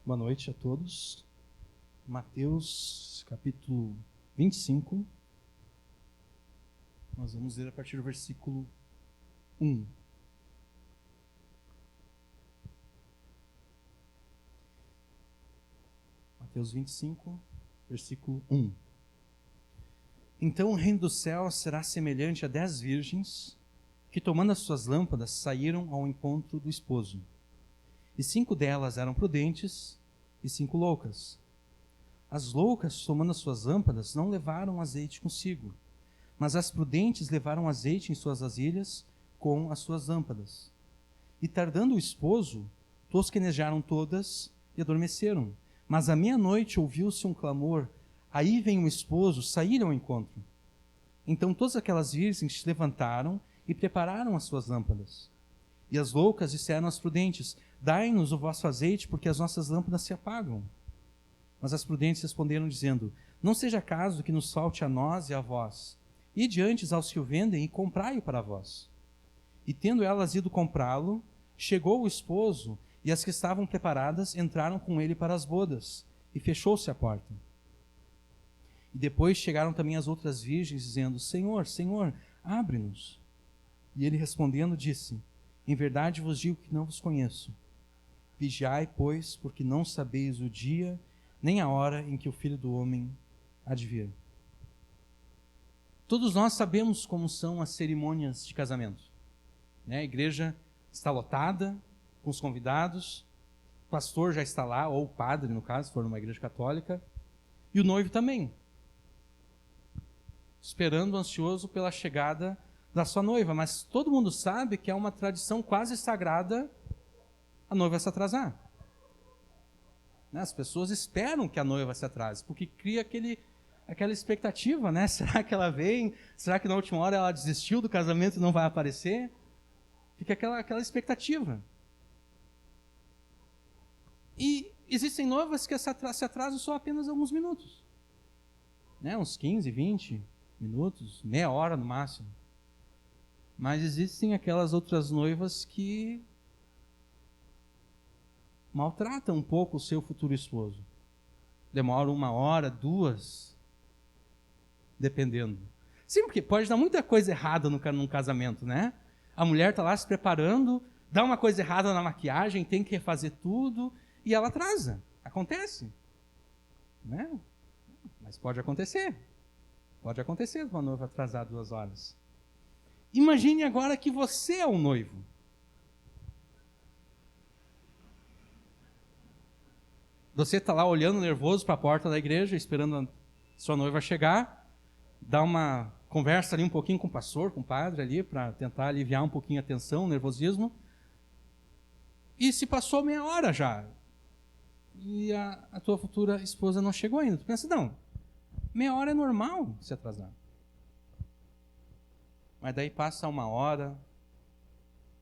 Boa noite a todos. Mateus, capítulo 25. Nós vamos ler a partir do versículo 1. Mateus 25, versículo 1. Então o reino do céu será semelhante a 10 virgens que, tomando as suas lâmpadas, saíram ao encontro do esposo. E 5 delas eram prudentes e 5 loucas. As loucas, tomando as suas lâmpadas, não levaram azeite consigo, mas as prudentes levaram azeite em suas vasilhas com as suas lâmpadas. E tardando o esposo, tosquenejaram todas e adormeceram. Mas à meia-noite ouviu-se um clamor: aí vem o esposo, saíram ao encontro. Então todas aquelas virgens se levantaram e prepararam as suas lâmpadas. E as loucas disseram às prudentes: dai-nos o vosso azeite, porque as nossas lâmpadas se apagam. Mas as prudentes responderam, dizendo: não seja caso que nos falte a nós e a vós. Ide antes aos que o vendem e comprai-o para vós. E tendo elas ido comprá-lo, chegou o esposo, e as que estavam preparadas entraram com ele para as bodas, e fechou-se a porta. E depois chegaram também as outras virgens, dizendo: Senhor, Senhor, abre-nos. E ele respondendo disse: em verdade vos digo que não vos conheço. Vigiai, pois, porque não sabeis o dia, nem a hora em que o Filho do Homem há de vir. Todos nós sabemos como são as cerimônias de casamento, né? A igreja está lotada, com os convidados, o pastor já está lá, ou o padre, no caso, se for numa igreja católica, e o noivo também, esperando ansioso pela chegada da sua noiva. Mas todo mundo sabe que é uma tradição quase sagrada a noiva se atrasar. As pessoas esperam que a noiva se atrase, porque cria aquela expectativa, né? Será que ela vem? Será que na última hora ela desistiu do casamento e não vai aparecer? Fica aquela expectativa. E existem noivas que se atrasam só apenas alguns minutos, né? Uns 15, 20 minutos, meia hora no máximo. Mas existem aquelas outras noivas que maltratam um pouco o seu futuro esposo. Demoram 1 hora, 2, dependendo. Sim, porque pode dar muita coisa errada num casamento, né? A mulher está lá se preparando, dá uma coisa errada na maquiagem, tem que refazer tudo, e ela atrasa. Acontece, né? Mas pode acontecer. Pode acontecer uma noiva atrasar 2 horas. Imagine agora que você é o noivo. Você está lá olhando nervoso para a porta da igreja, esperando a sua noiva chegar, dá uma conversa ali um pouquinho com o pastor, com o padre ali, para tentar aliviar um pouquinho a tensão, o nervosismo. E se passou meia hora já, e a tua futura esposa não chegou ainda. Tu pensa, não, meia hora é normal se atrasar. Mas daí passa 1 hora,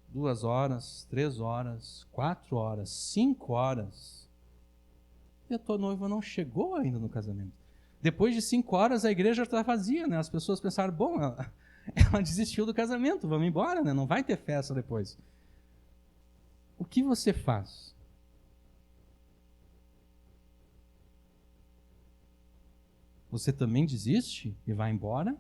2 horas, 3 horas, 4 horas, 5 horas, e a tua noiva não chegou ainda no casamento. Depois de 5 horas a igreja está vazia, né? As pessoas pensaram, bom, ela desistiu do casamento, vamos embora, né? Não vai ter festa depois. O que você faz? Você também desiste e vai embora?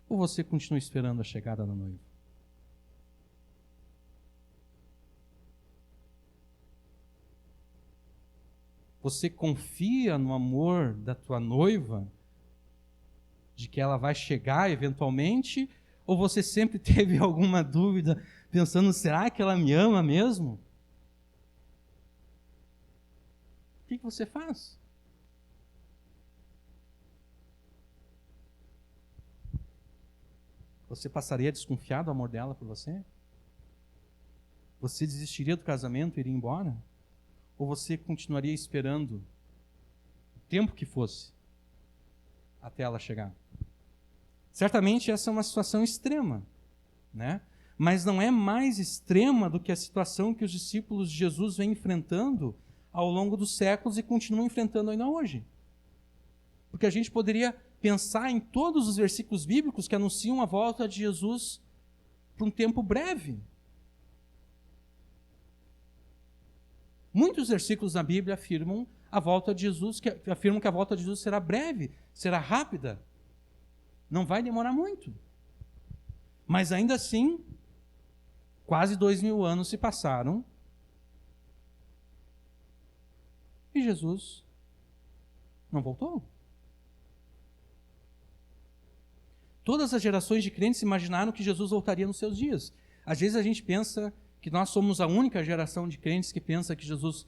Ou você continua esperando a chegada da noiva? Você confia no amor da tua noiva, de que ela vai chegar eventualmente? Ou você sempre teve alguma dúvida, pensando, será que ela me ama mesmo? O que você faz? Você passaria a desconfiar do amor dela por você? Você desistiria do casamento e iria embora? Ou você continuaria esperando o tempo que fosse até ela chegar? Certamente essa é uma situação extrema, né? Mas não é mais extrema do que a situação que os discípulos de Jesus vêm enfrentando ao longo dos séculos e continuam enfrentando ainda hoje. Porque a gente poderia pensar em todos os versículos bíblicos que anunciam a volta de Jesus por um tempo breve. Muitos versículos na Bíblia afirmam a volta de Jesus, que afirmam que a volta de Jesus será breve, será rápida. Não vai demorar muito. Mas ainda assim, quase 2000 anos se passaram e Jesus não voltou. Todas as gerações de crentes imaginaram que Jesus voltaria nos seus dias. Às vezes a gente pensa que nós somos a única geração de crentes que pensa que Jesus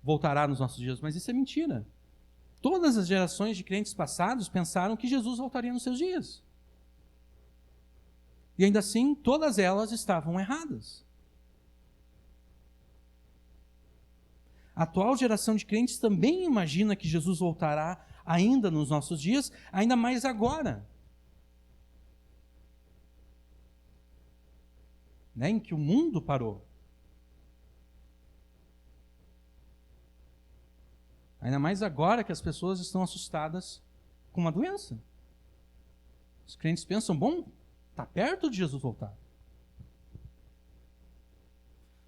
voltará nos nossos dias, mas isso é mentira. Todas as gerações de crentes passados pensaram que Jesus voltaria nos seus dias. E ainda assim, todas elas estavam erradas. A atual geração de crentes também imagina que Jesus voltará ainda nos nossos dias, ainda mais agora, né, em que o mundo parou. Ainda mais agora que as pessoas estão assustadas com uma doença. Os crentes pensam, bom, está perto de Jesus voltar.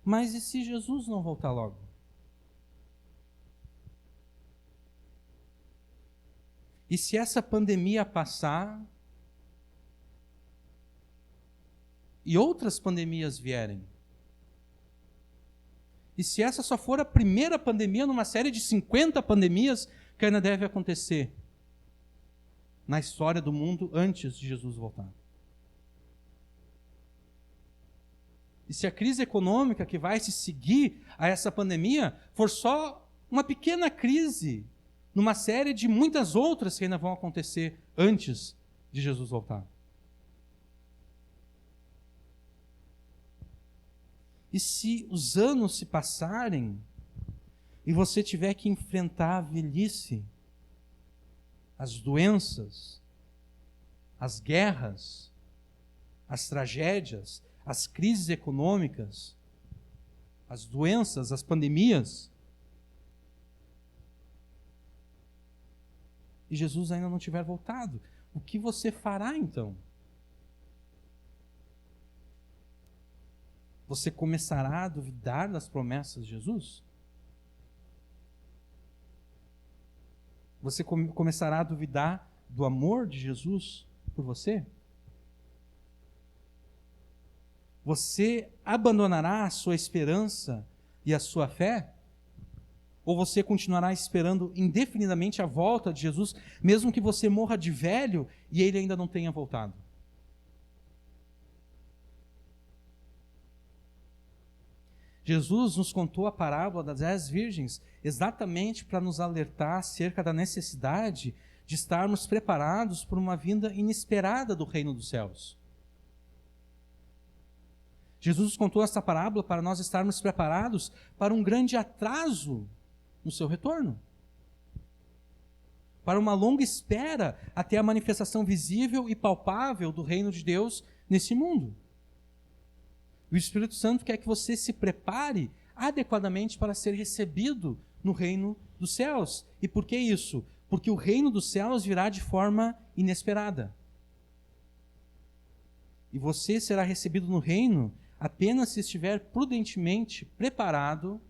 Mas e se Jesus não voltar logo? E se essa pandemia passar e outras pandemias vierem? E se essa só for a primeira pandemia numa série de 50 pandemias que ainda deve acontecer na história do mundo antes de Jesus voltar? E se a crise econômica que vai se seguir a essa pandemia for só uma pequena crise numa série de muitas outras que ainda vão acontecer antes de Jesus voltar? E se os anos se passarem e você tiver que enfrentar a velhice, as doenças, as guerras, as tragédias, as crises econômicas, as doenças, as pandemias, e Jesus ainda não tiver voltado, o que você fará então? Você começará a duvidar das promessas de Jesus? Você começará a duvidar do amor de Jesus por você? Você abandonará a sua esperança e a sua fé? Ou você continuará esperando indefinidamente a volta de Jesus, mesmo que você morra de velho e ele ainda não tenha voltado? Jesus nos contou a parábola das 10 virgens exatamente para nos alertar acerca da necessidade de estarmos preparados por uma vinda inesperada do reino dos céus. Jesus nos contou essa parábola para nós estarmos preparados para um grande atraso no seu retorno, para uma longa espera até a manifestação visível e palpável do reino de Deus nesse mundo. O Espírito Santo quer que você se prepare adequadamente para ser recebido no reino dos céus. E por que isso? Porque o reino dos céus virá de forma inesperada. E você será recebido no reino apenas se estiver prudentemente preparado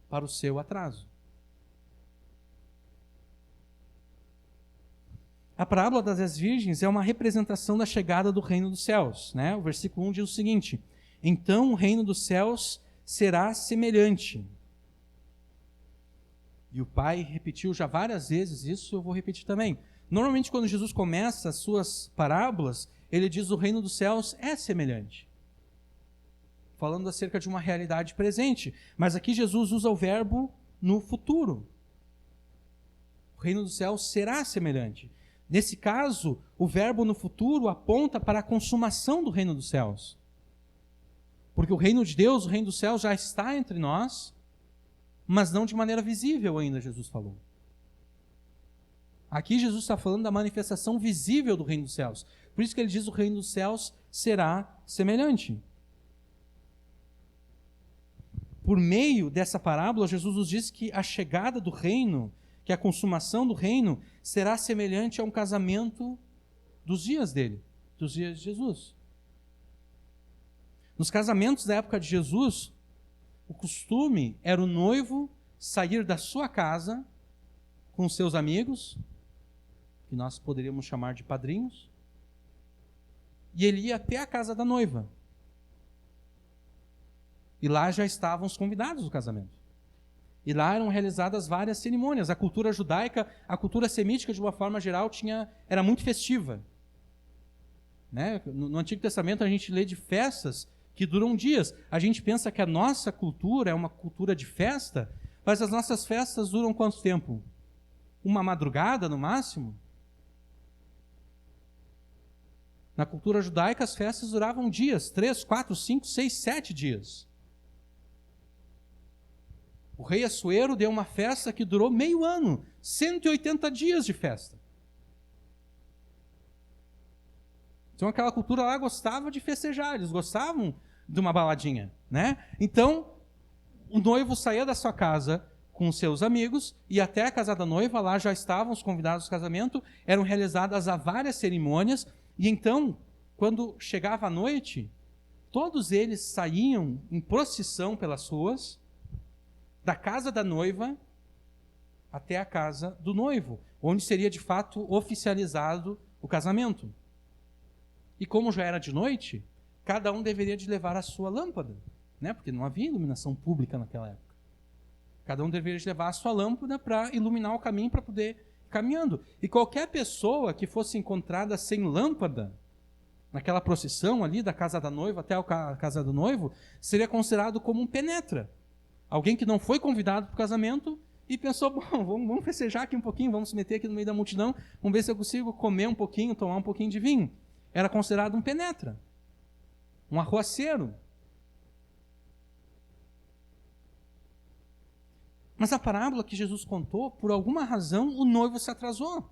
para o seu atraso. A parábola das 10 virgens é uma representação da chegada do reino dos céus, né? O versículo 1 diz o seguinte: então o reino dos céus será semelhante. E o Pai repetiu já várias vezes isso, eu vou repetir também. Normalmente quando Jesus começa as suas parábolas, ele diz o reino dos céus é semelhante, falando acerca de uma realidade presente. Mas aqui Jesus usa o verbo no futuro. O reino dos céus será semelhante. Nesse caso, o verbo no futuro aponta para a consumação do reino dos céus. Porque o reino de Deus, o reino dos céus já está entre nós, mas não de maneira visível ainda, Jesus falou. Aqui Jesus está falando da manifestação visível do reino dos céus. Por isso que ele diz o reino dos céus será semelhante. Por meio dessa parábola, Jesus nos diz que a chegada do reino, que a consumação do reino, será semelhante a um casamento dos dias dele, dos dias de Jesus. Nos casamentos da época de Jesus, O costume era o noivo sair da sua casa com seus amigos, que nós poderíamos chamar de padrinhos, e ele ia até a casa da noiva. E lá já estavam os convidados do casamento. E lá eram realizadas várias cerimônias. A cultura judaica, a cultura semítica, de uma forma geral, era muito festiva. Né? No Antigo Testamento a gente lê de festas que duram dias. A gente pensa que a nossa cultura é uma cultura de festa, mas as nossas festas duram quanto tempo? Uma madrugada, no máximo? Na cultura judaica, as festas duravam dias, 3, 4, 5, 6, 7 dias. O rei Assuero deu uma festa que durou meio ano, 180 dias de festa. Então aquela cultura lá gostava de festejar, eles gostavam de uma baladinha, né? Então, o noivo saía da sua casa com seus amigos, e até a casa da noiva, lá já estavam os convidados do casamento, eram realizadas várias cerimônias, e então, quando chegava a noite, todos eles saíam em procissão pelas ruas, da casa da noiva até a casa do noivo, onde seria de fato oficializado o casamento. E como já era de noite, cada um deveria de levar a sua lâmpada, né? Porque não havia iluminação pública naquela época. Cada um deveria de levar a sua lâmpada para iluminar o caminho para poder ir caminhando. E qualquer pessoa que fosse encontrada sem lâmpada, naquela procissão ali da casa da noiva até a casa do noivo, seria considerado como um penetra. Alguém que não foi convidado para o casamento e pensou, bom, vamos festejar aqui um pouquinho, vamos se meter aqui no meio da multidão, vamos ver se eu consigo comer um pouquinho, tomar um pouquinho de vinho. Era considerado um penetra, um arruaceiro. Mas a parábola que Jesus contou, por alguma razão, o noivo se atrasou.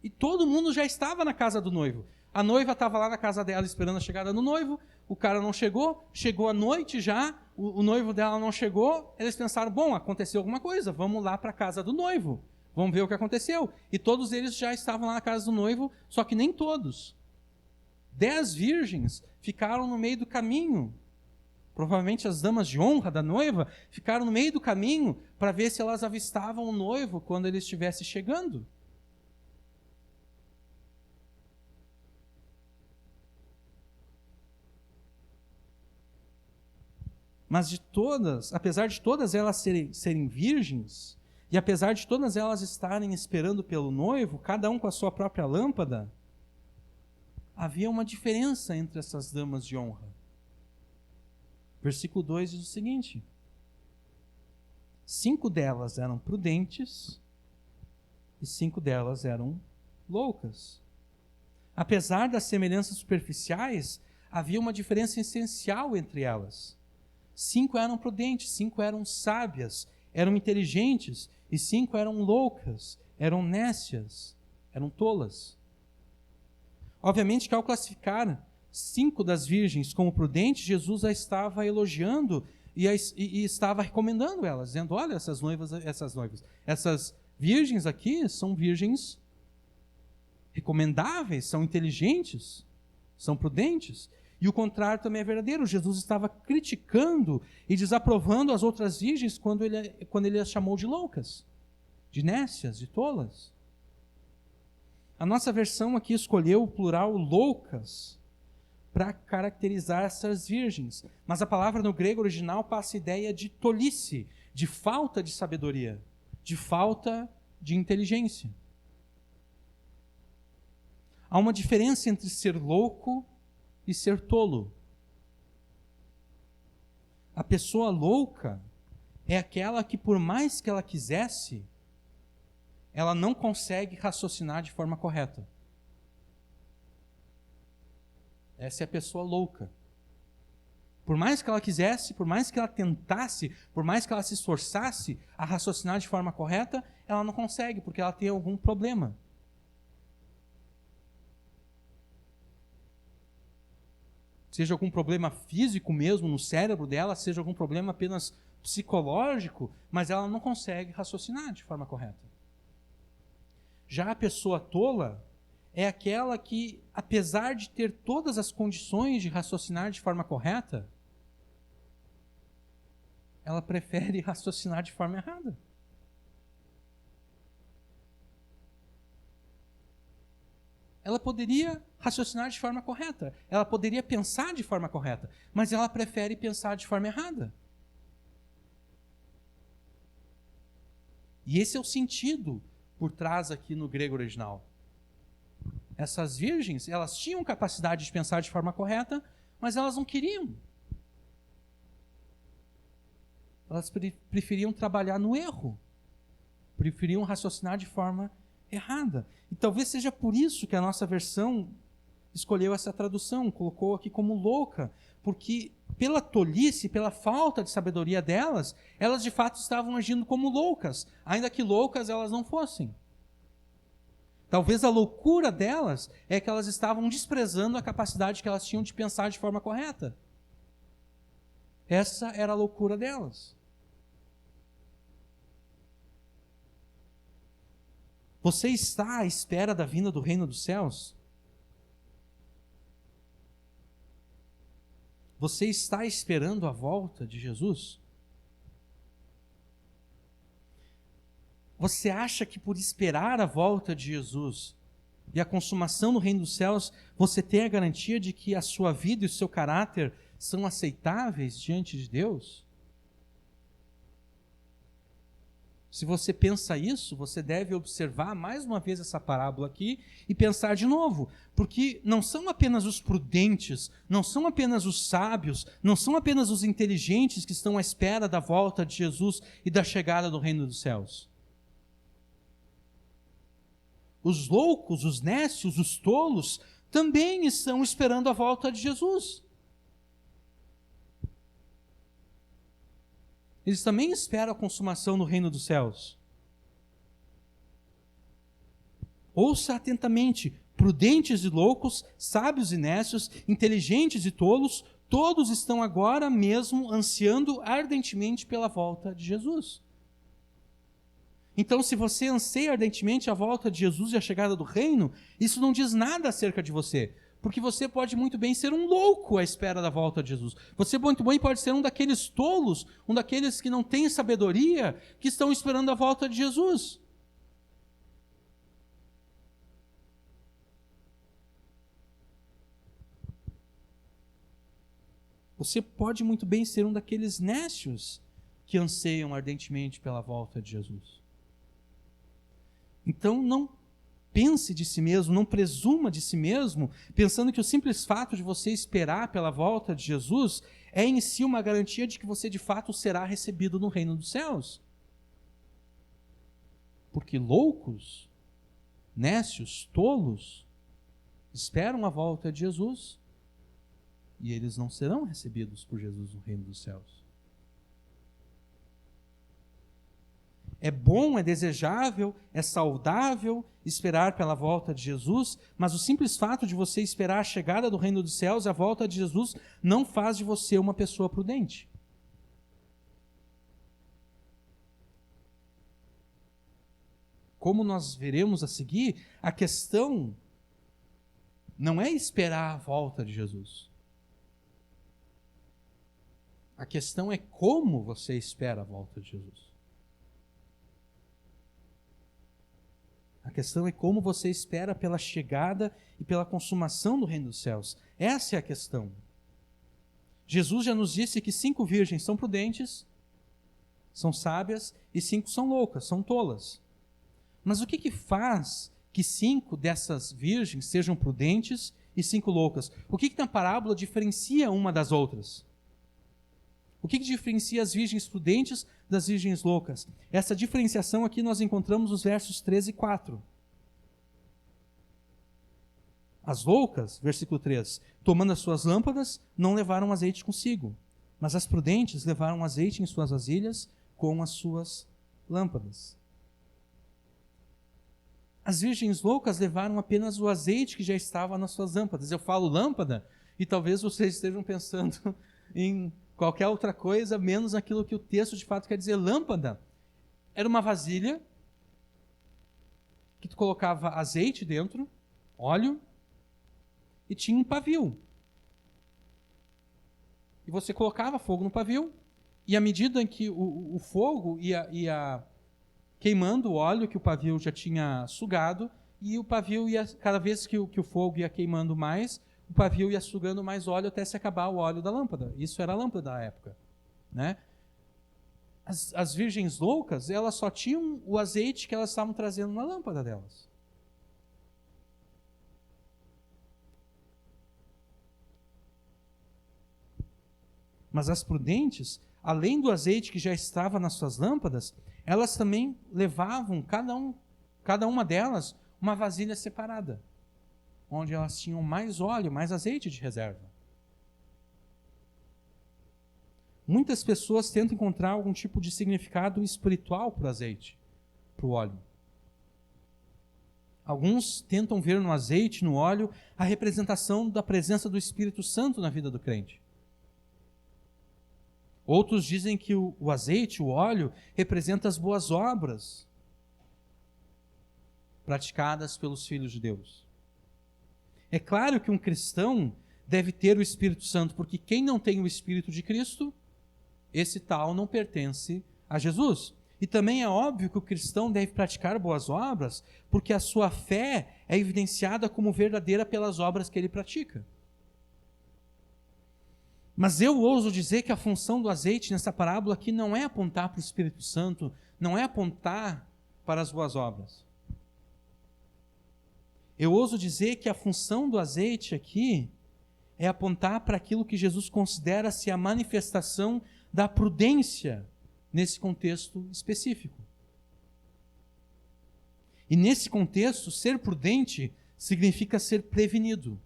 E todo mundo já estava na casa do noivo. A noiva estava lá na casa dela esperando a chegada do noivo, o cara não chegou, chegou a noite já, o noivo dela não chegou, eles pensaram, bom, aconteceu alguma coisa, vamos lá para a casa do noivo, vamos ver o que aconteceu. E todos eles já estavam lá na casa do noivo, só que nem todos. 10 virgens ficaram no meio do caminho. Provavelmente as damas de honra da noiva ficaram no meio do caminho para ver se elas avistavam o noivo quando ele estivesse chegando. Mas de todas, apesar de todas elas serem virgens, e apesar de todas elas estarem esperando pelo noivo, cada um com a sua própria lâmpada, havia uma diferença entre essas damas de honra. Versículo 2 diz o seguinte: 5 delas eram prudentes e 5 delas eram loucas. Apesar das semelhanças superficiais, havia uma diferença essencial entre elas. 5 eram prudentes, 5 eram sábias, eram inteligentes, e 5 eram loucas, eram nécias, eram tolas. Obviamente que ao classificar 5 das virgens como prudentes, Jesus a estava elogiando e estava recomendando elas, dizendo, olha, essas virgens aqui são virgens recomendáveis, são inteligentes, são prudentes. E o contrário também é verdadeiro. Jesus estava criticando e desaprovando as outras virgens quando ele as chamou de loucas, de nécias, de tolas. A nossa versão aqui escolheu o plural loucas para caracterizar essas virgens. Mas a palavra no grego original passa a ideia de tolice, de falta de sabedoria, de falta de inteligência. Há uma diferença entre ser louco e ser tolo. A pessoa louca é aquela que, por mais que ela quisesse, ela não consegue raciocinar de forma correta. Essa é a pessoa louca. Por mais que ela quisesse, por mais que ela tentasse, por mais que ela se esforçasse a raciocinar de forma correta, ela não consegue, porque ela tem algum problema. Seja algum problema físico mesmo no cérebro dela, seja algum problema apenas psicológico, mas ela não consegue raciocinar de forma correta. Já a pessoa tola é aquela que, apesar de ter todas as condições de raciocinar de forma correta, ela prefere raciocinar de forma errada. Ela poderia raciocinar de forma correta, ela poderia pensar de forma correta, mas ela prefere pensar de forma errada. E esse é o sentido por trás aqui no grego original. Essas virgens, elas tinham capacidade de pensar de forma correta, mas elas não queriam. Elas preferiam trabalhar no erro, preferiam raciocinar de forma errada. E talvez seja por isso que a nossa versão escolheu essa tradução, colocou aqui como louca, porque pela tolice, pela falta de sabedoria delas, elas de fato estavam agindo como loucas, ainda que loucas elas não fossem. Talvez a loucura delas é que elas estavam desprezando a capacidade que elas tinham de pensar de forma correta. Essa era a loucura delas. Você está à espera da vinda do reino dos céus? Você está esperando a volta de Jesus? Você acha que por esperar a volta de Jesus e a consumação do reino dos céus, você tem a garantia de que a sua vida e o seu caráter são aceitáveis diante de Deus? Se você pensa isso, você deve observar mais uma vez essa parábola aqui e pensar de novo, porque não são apenas os prudentes, não são apenas os sábios, não são apenas os inteligentes que estão à espera da volta de Jesus e da chegada do reino dos céus. Os loucos, os nécios, os tolos também estão esperando a volta de Jesus. Eles também esperam a consumação do reino dos céus. Ouça atentamente: prudentes e loucos, sábios e nécios, inteligentes e tolos, todos estão agora mesmo ansiando ardentemente pela volta de Jesus. Então, se você anseia ardentemente a volta de Jesus e a chegada do reino, isso não diz nada acerca de você. Porque você pode muito bem ser um louco à espera da volta de Jesus. Você muito bem pode ser um daqueles tolos, um daqueles que não têm sabedoria, que estão esperando a volta de Jesus. Você pode muito bem ser um daqueles nécios que anseiam ardentemente pela volta de Jesus. Então, não pense de si mesmo, não presuma de si mesmo, pensando que o simples fato de você esperar pela volta de Jesus é em si uma garantia de que você de fato será recebido no reino dos céus. Porque loucos, nécios, tolos, esperam a volta de Jesus e eles não serão recebidos por Jesus no reino dos céus. É bom, é desejável, é saudável esperar pela volta de Jesus, mas o simples fato de você esperar a chegada do reino dos céus e a volta de Jesus não faz de você uma pessoa prudente. Como nós veremos a seguir, a questão não é esperar a volta de Jesus. A questão é como você espera a volta de Jesus. A questão é como você espera pela chegada e pela consumação do reino dos céus. Essa é a questão. Jesus já nos disse que 5 virgens são prudentes, são sábias, e 5 são loucas, são tolas. Mas o que faz que 5 dessas virgens sejam prudentes e 5 loucas? O que na parábola diferencia uma das outras? O que diferencia as virgens prudentes das virgens loucas? Essa diferenciação aqui nós encontramos nos versos 13 e 4. As loucas, versículo 3, tomando as suas lâmpadas, não levaram azeite consigo, mas as prudentes levaram azeite em suas vasilhas com as suas lâmpadas. As virgens loucas levaram apenas o azeite que já estava nas suas lâmpadas. Eu falo lâmpada e talvez vocês estejam pensando em qualquer outra coisa, menos aquilo que o texto de fato quer dizer. Lâmpada era uma vasilha que tu colocava azeite dentro, óleo, e tinha um pavio. E você colocava fogo no pavio E à medida em que o fogo ia queimando o óleo que o pavio já tinha sugado, e o pavio ia, cada vez que o fogo ia queimando mais, o pavio ia sugando mais óleo até se acabar o óleo da lâmpada. Isso era a lâmpada da época, né? As virgens loucas, elas só tinham o azeite que elas estavam trazendo na lâmpada delas. Mas as prudentes, além do azeite que já estava nas suas lâmpadas, elas também levavam, cada uma delas, uma vasilha separada, onde elas tinham mais óleo, mais azeite de reserva. Muitas pessoas tentam encontrar algum tipo de significado espiritual para o azeite, para o óleo. Alguns tentam ver no azeite, no óleo, a representação da presença do Espírito Santo na vida do crente. Outros dizem que o azeite, o óleo, representa as boas obras praticadas pelos filhos de Deus. É claro que um cristão deve ter o Espírito Santo, porque quem não tem o Espírito de Cristo, esse tal não pertence a Jesus. E também é óbvio que o cristão deve praticar boas obras, porque a sua fé é evidenciada como verdadeira pelas obras que ele pratica. Mas eu ouso dizer que a função do azeite nessa parábola aqui não é apontar para o Espírito Santo, não é apontar para as boas obras. Eu ouso dizer que a função do azeite aqui é apontar para aquilo que Jesus considera ser a manifestação da prudência nesse contexto específico. E nesse contexto, ser prudente significa ser prevenido.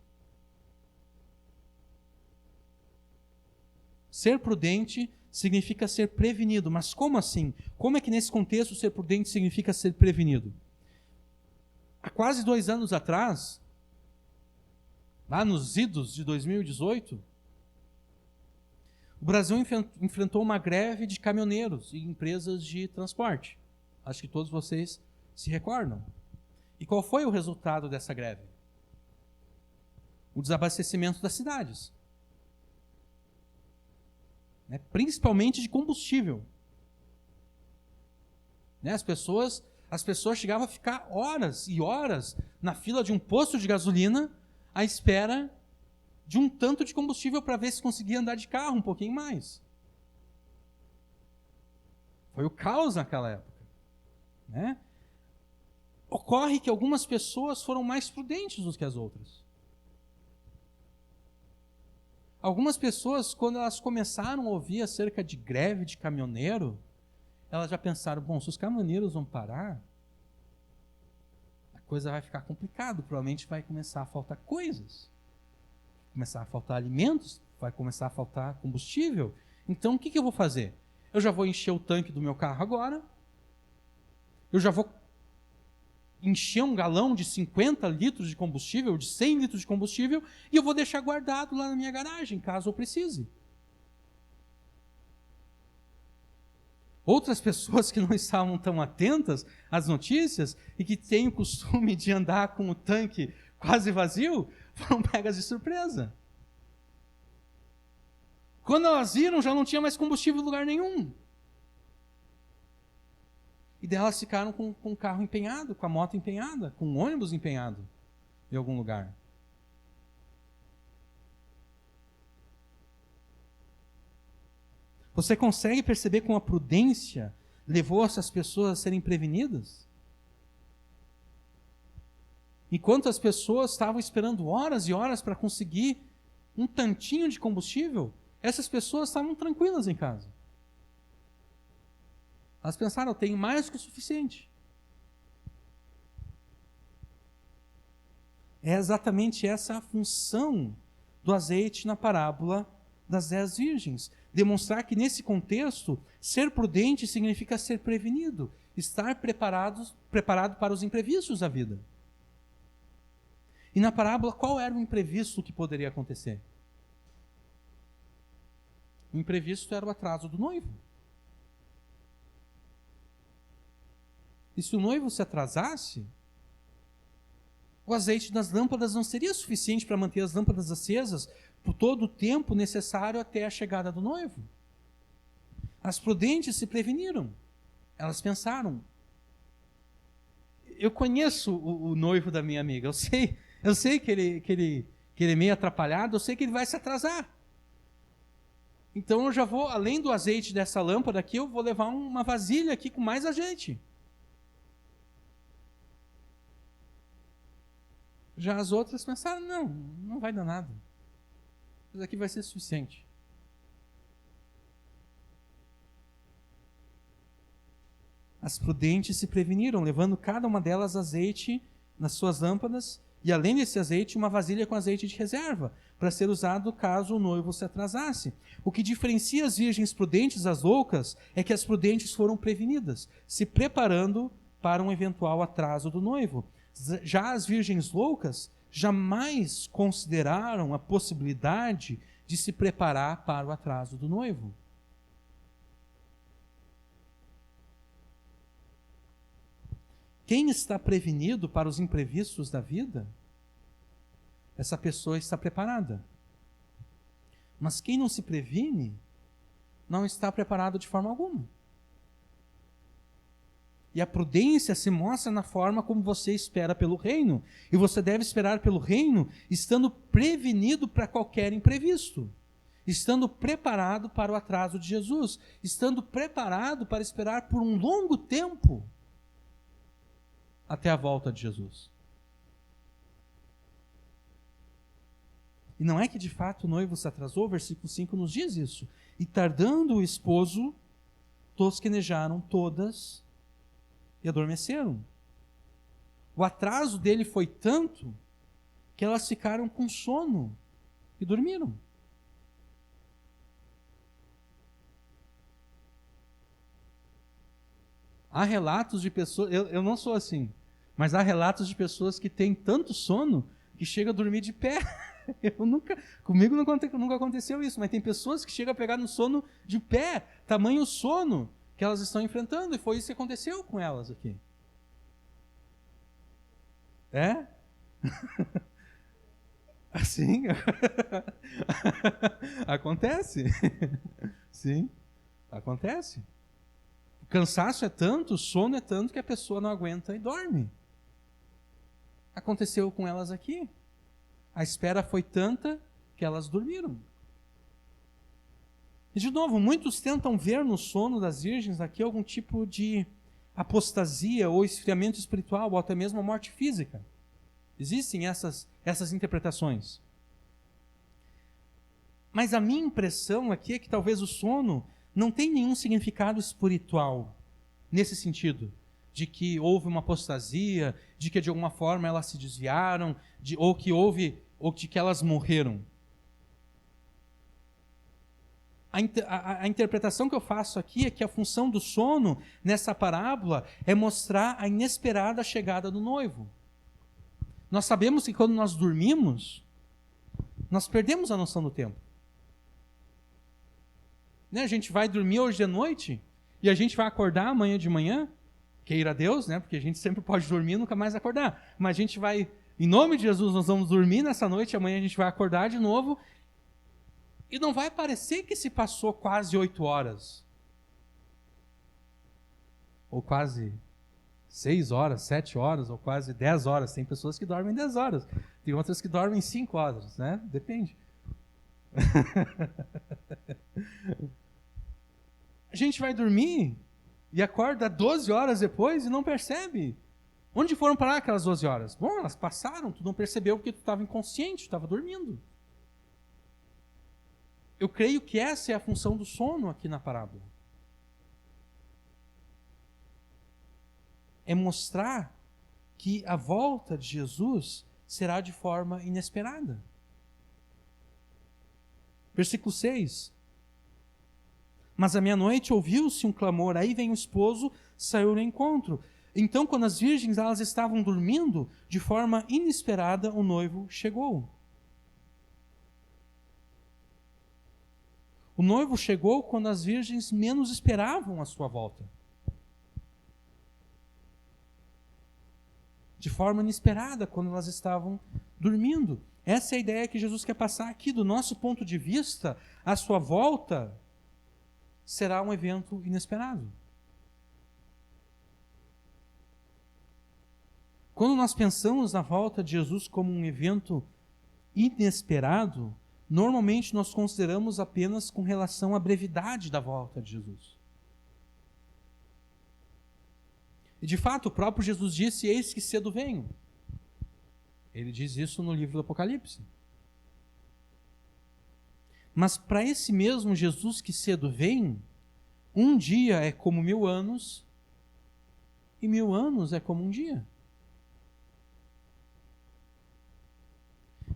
Ser prudente significa ser prevenido. Mas como assim? Como é que nesse contexto ser prudente significa ser prevenido? Há quase 2 anos atrás, lá nos idos de 2018, o Brasil enfrentou uma greve de caminhoneiros e empresas de transporte. Acho que todos vocês se recordam. E qual foi o resultado dessa greve? O desabastecimento das cidades. Principalmente de combustível. As pessoas chegavam a ficar horas e horas na fila de um posto de gasolina à espera de um tanto de combustível para ver se conseguia andar de carro um pouquinho mais. Foi o caos naquela época. Ocorre que algumas pessoas foram mais prudentes do que as outras. Algumas pessoas, quando elas começaram a ouvir acerca de greve de caminhoneiro, elas já pensaram, bom, se os caminhoneiros vão parar, a coisa vai ficar complicada, provavelmente vai começar a faltar coisas, vai começar a faltar alimentos, vai começar a faltar combustível. Então, o que eu vou fazer? Eu já vou encher o tanque do meu carro agora, eu já vou encher um galão de 50 litros de combustível, de 100 litros de combustível, e eu vou deixar guardado lá na minha garagem, caso eu precise. Outras pessoas que não estavam tão atentas às notícias e que têm o costume de andar com o tanque quase vazio, foram pegas de surpresa. Quando elas viram, já não tinha mais combustível em lugar nenhum. E delas ficaram com o carro empenhado, com a moto empenhada, com o ônibus empenhado em algum lugar. Você consegue perceber como a prudência levou essas pessoas a serem prevenidas? Enquanto as pessoas estavam esperando horas e horas para conseguir um tantinho de combustível, essas pessoas estavam tranquilas em casa. Elas pensaram, eu tenho mais que o suficiente. É exatamente essa a função do azeite na parábola das 10 virgens. Demonstrar que nesse contexto, ser prudente significa ser prevenido, estar preparado para os imprevistos da vida. E na parábola, qual era o imprevisto que poderia acontecer? O imprevisto era o atraso do noivo. E se o noivo se atrasasse, o azeite das lâmpadas não seria suficiente para manter as lâmpadas acesas por todo o tempo necessário até a chegada do noivo. As prudentes se preveniram. Elas pensaram. Eu conheço o noivo da minha amiga. Eu sei que ele é meio atrapalhado. Eu sei que ele vai se atrasar. Então eu já vou, além do azeite dessa lâmpada aqui, eu vou levar uma vasilha aqui com mais azeite. Já as outras pensaram, não vai dar nada. Isso aqui vai ser suficiente. As prudentes se preveniram, levando cada uma delas azeite nas suas lâmpadas, e além desse azeite, uma vasilha com azeite de reserva, para ser usado caso o noivo se atrasasse. O que diferencia as virgens prudentes das loucas é que as prudentes foram prevenidas, se preparando para um eventual atraso do noivo. Já as virgens loucas jamais consideraram a possibilidade de se preparar para o atraso do noivo. Quem está prevenido para os imprevistos da vida, essa pessoa está preparada. Mas quem não se previne, não está preparado de forma alguma. E a prudência se mostra na forma como você espera pelo reino. E você deve esperar pelo reino estando prevenido para qualquer imprevisto. Estando preparado para o atraso de Jesus. Estando preparado para esperar por um longo tempo até a volta de Jesus. E não é que de fato o noivo se atrasou, o versículo 5 nos diz isso. E tardando o esposo, tosquenejaram todas e adormeceram. O atraso dele foi tanto que elas ficaram com sono e dormiram. Há relatos de pessoas, eu não sou assim, mas há relatos de pessoas que têm tanto sono que chegam a dormir de pé. Comigo nunca aconteceu isso, mas tem pessoas que chegam a pegar no sono de pé, tamanho sono que elas estão enfrentando, e foi isso que aconteceu com elas aqui. É? Assim? Acontece. Sim, acontece. O cansaço é tanto, o sono é tanto que a pessoa não aguenta e dorme. Aconteceu com elas aqui. A espera foi tanta que elas dormiram. E de novo, muitos tentam ver no sono das virgens aqui algum tipo de apostasia ou esfriamento espiritual, ou até mesmo a morte física. Existem essas interpretações. Mas a minha impressão aqui é que talvez o sono não tem nenhum significado espiritual, nesse sentido, de que houve uma apostasia, de que de alguma forma elas se desviaram, ou de que elas morreram. A interpretação que eu faço aqui é que a função do sono, nessa parábola, é mostrar a inesperada chegada do noivo. Nós sabemos que quando nós dormimos, nós perdemos a noção do tempo. Né? A gente vai dormir hoje de noite e a gente vai acordar amanhã de manhã, queira Deus, né? Porque a gente sempre pode dormir e nunca mais acordar. Mas a gente vai, em nome de Jesus, nós vamos dormir nessa noite, amanhã a gente vai acordar de novo e não vai parecer que se passou quase 8 horas. Ou quase 6 horas, 7 horas, ou quase 10 horas. Tem pessoas que dormem 10 horas. Tem outras que dormem 5 horas, né? Depende. A gente vai dormir e acorda 12 horas depois e não percebe. Onde foram parar aquelas 12 horas? Bom, elas passaram, tu não percebeu porque tu estava inconsciente, tu estava dormindo. Eu creio que essa é a função do sono aqui na parábola. É mostrar que a volta de Jesus será de forma inesperada. Versículo 6. Mas à meia-noite ouviu-se um clamor, aí vem o esposo, saiu no encontro. Então, quando as virgens elas estavam dormindo, de forma inesperada o noivo chegou. O noivo chegou quando as virgens menos esperavam a sua volta. De forma inesperada, quando elas estavam dormindo. Essa é a ideia que Jesus quer passar aqui. Do nosso ponto de vista, a sua volta será um evento inesperado. Quando nós pensamos na volta de Jesus como um evento inesperado, normalmente nós consideramos apenas com relação à brevidade da volta de Jesus. E de fato, o próprio Jesus disse: eis que cedo venho. Ele diz isso no livro do Apocalipse. Mas para esse mesmo Jesus que cedo vem, um dia é como 1000 anos, e 1000 anos é como um dia.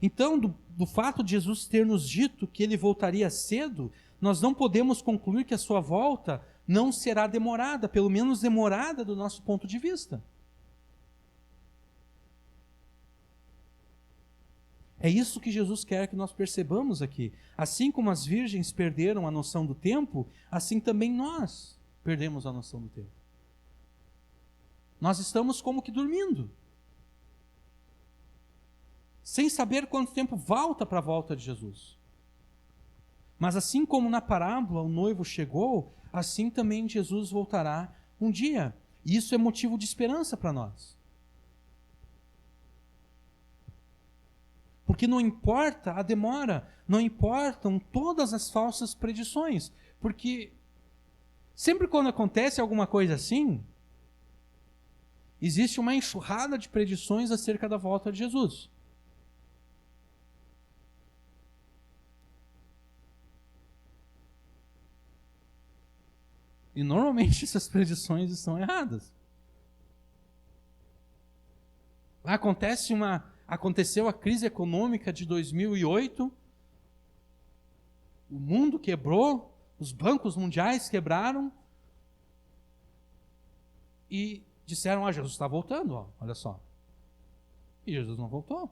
Então, do fato de Jesus ter nos dito que ele voltaria cedo, nós não podemos concluir que a sua volta não será demorada, pelo menos demorada do nosso ponto de vista. É isso que Jesus quer que nós percebamos aqui. Assim como as virgens perderam a noção do tempo, assim também nós perdemos a noção do tempo. Nós estamos como que dormindo, sem saber quanto tempo falta para a volta de Jesus. Mas assim como na parábola o noivo chegou, assim também Jesus voltará um dia. E isso é motivo de esperança para nós. Porque não importa a demora, não importam todas as falsas predições. Porque sempre quando acontece alguma coisa assim, existe uma enxurrada de predições acerca da volta de Jesus. E normalmente essas predições estão erradas. Aconteceu a crise econômica de 2008, o mundo quebrou, os bancos mundiais quebraram e disseram: Jesus está voltando, olha só. E Jesus não voltou.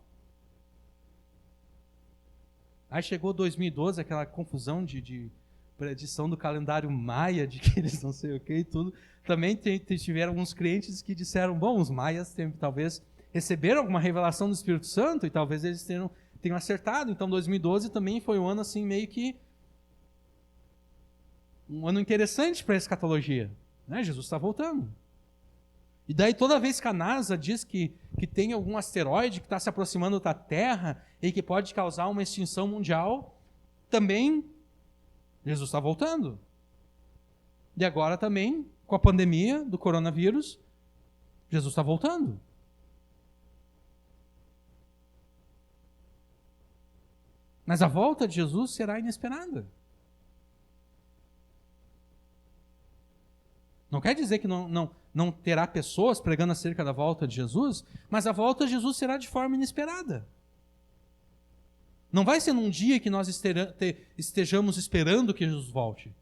Aí chegou 2012, aquela confusão de predição do calendário maia, de que eles não sei o que e tudo. Também tiveram alguns crentes que disseram: bom, os maias talvez receberam alguma revelação do Espírito Santo e talvez eles tenham acertado. Então 2012 também foi um ano assim meio que um ano interessante para a escatologia, né? Jesus está voltando. E daí toda vez que a NASA diz que tem algum asteroide que está se aproximando da Terra e que pode causar uma extinção mundial, também Jesus está voltando. E agora também, com a pandemia do coronavírus, Jesus está voltando. Mas a volta de Jesus será inesperada. Não quer dizer que não terá pessoas pregando acerca da volta de Jesus, mas a volta de Jesus será de forma inesperada. Não vai ser num dia que nós estejamos esperando que Jesus volte.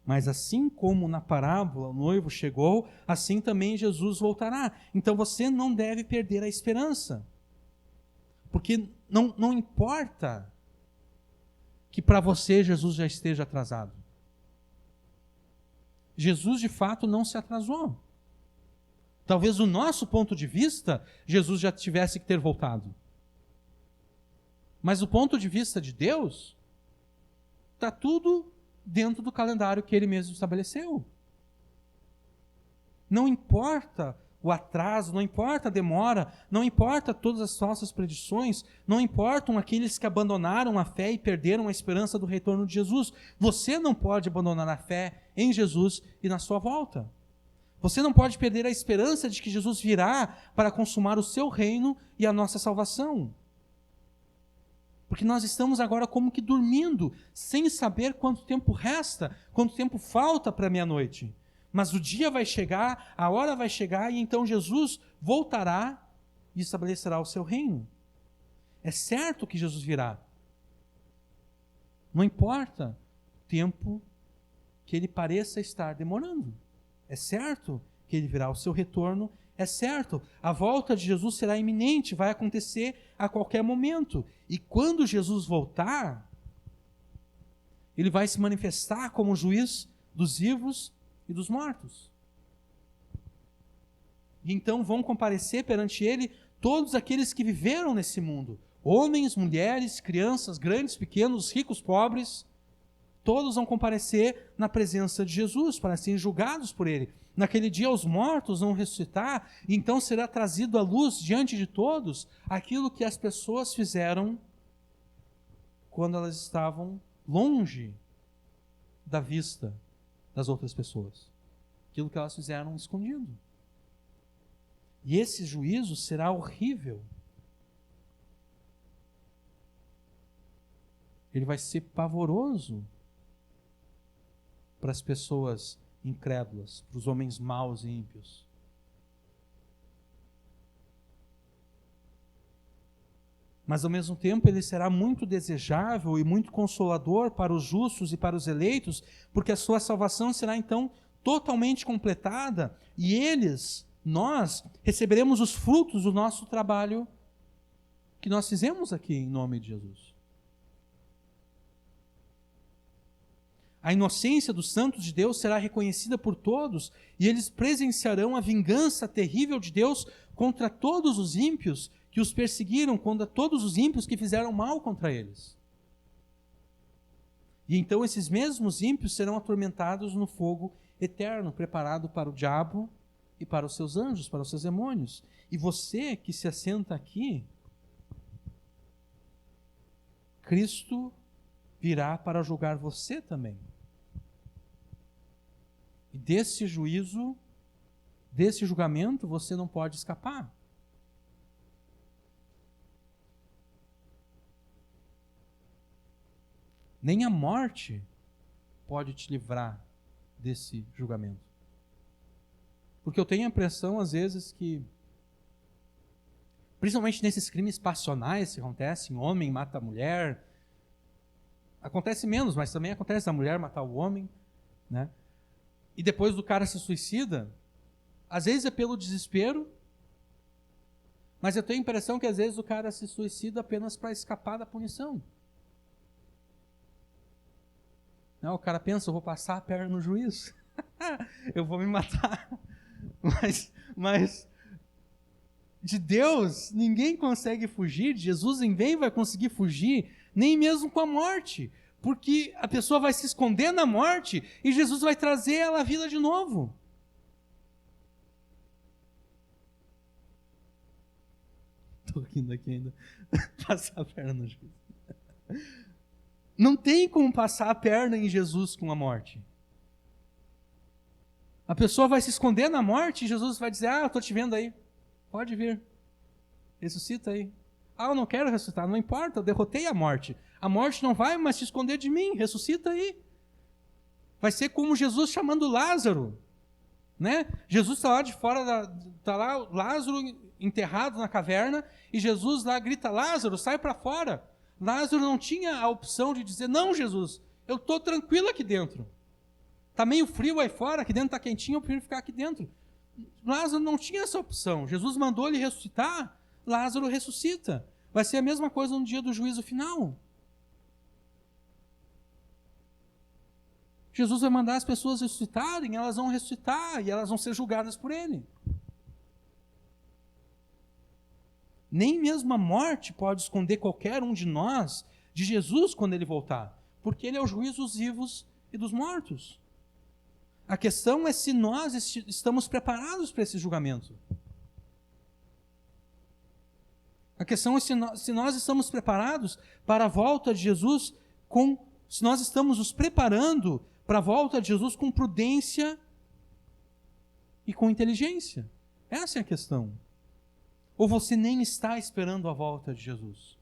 Mas assim como na parábola o noivo chegou, assim também Jesus voltará. Então você não deve perder a esperança. Porque não importa que para você Jesus já esteja atrasado. Jesus de fato não se atrasou. Talvez do nosso ponto de vista, Jesus já tivesse que ter voltado. Mas do ponto de vista de Deus, está tudo dentro do calendário que Ele mesmo estabeleceu. Não importa o atraso, não importa a demora, não importa todas as falsas predições, não importam aqueles que abandonaram a fé e perderam a esperança do retorno de Jesus. Você não pode abandonar a fé em Jesus e na sua volta. Você não pode perder a esperança de que Jesus virá para consumar o seu reino e a nossa salvação. Porque nós estamos agora como que dormindo, sem saber quanto tempo resta, quanto tempo falta para a meia-noite. Mas o dia vai chegar, a hora vai chegar, e então Jesus voltará e estabelecerá o seu reino. É certo que Jesus virá. Não importa o tempo que ele pareça estar demorando. É certo que ele virá, o seu retorno é certo. A volta de Jesus será iminente, vai acontecer a qualquer momento. E quando Jesus voltar, ele vai se manifestar como juiz dos vivos e dos mortos. E então vão comparecer perante ele todos aqueles que viveram nesse mundo, Homens, mulheres, crianças, grandes, pequenos, ricos, pobres, todos vão comparecer na presença de Jesus para serem julgados por Ele. Naquele dia os mortos vão ressuscitar, e então será trazido à luz diante de todos aquilo que as pessoas fizeram quando elas estavam longe da vista das outras pessoas. Aquilo que elas fizeram escondido. E esse juízo será horrível. Ele vai ser pavoroso para as pessoas incrédulas, para os homens maus e ímpios. Mas ao mesmo tempo ele será muito desejável e muito consolador para os justos e para os eleitos, porque a sua salvação será então totalmente completada e nós receberemos os frutos do nosso trabalho que nós fizemos aqui em nome de Jesus. A inocência dos santos de Deus será reconhecida por todos e eles presenciarão a vingança terrível de Deus contra todos os ímpios que os perseguiram, contra todos os ímpios que fizeram mal contra eles. E então esses mesmos ímpios serão atormentados no fogo eterno, preparado para o diabo e para os seus anjos, para os seus demônios. E você que se assenta aqui, Cristo virá para julgar você também. E desse juízo, desse julgamento, você não pode escapar. Nem a morte pode te livrar desse julgamento. Porque eu tenho a impressão, às vezes, que, principalmente nesses crimes passionais que acontecem, homem mata mulher, acontece menos, mas também acontece a mulher matar o homem, né? E depois do cara se suicida, às vezes é pelo desespero, mas eu tenho a impressão que às vezes o cara se suicida apenas para escapar da punição. Não, o cara pensa, eu vou passar a perna no juiz, eu vou me matar. Mas de Deus ninguém consegue fugir, de Jesus ninguém vai conseguir fugir, nem mesmo com a morte, porque a pessoa vai se esconder na morte e Jesus vai trazer ela à vida de novo. Estou rindo aqui ainda, passar a perna no juiz. Não tem como passar a perna em Jesus com a morte. A pessoa vai se esconder na morte e Jesus vai dizer, eu estou te vendo aí, pode vir, ressuscita aí. Eu não quero ressuscitar, não importa, eu derrotei a morte. A morte não vai mais se esconder de mim, ressuscita aí. Vai ser como Jesus chamando Lázaro, né? Jesus está lá de fora, está lá Lázaro enterrado na caverna, e Jesus lá grita, Lázaro, sai para fora. Lázaro não tinha a opção de dizer, não, Jesus, eu estou tranquilo aqui dentro. Está meio frio aí fora, aqui dentro está quentinho, eu prefiro ficar aqui dentro. Lázaro não tinha essa opção. Jesus mandou ele ressuscitar, Lázaro ressuscita. Vai ser a mesma coisa no dia do juízo final. Jesus vai mandar as pessoas ressuscitarem, elas vão ressuscitar e elas vão ser julgadas por ele. Nem mesmo a morte pode esconder qualquer um de nós de Jesus quando ele voltar, porque ele é o juiz dos vivos e dos mortos. A questão é se nós estamos preparados para esse julgamento. A questão é se nós estamos preparados para a volta de Jesus, se nós estamos nos preparando para a volta de Jesus com prudência e com inteligência. Essa é a questão. Ou você nem está esperando a volta de Jesus?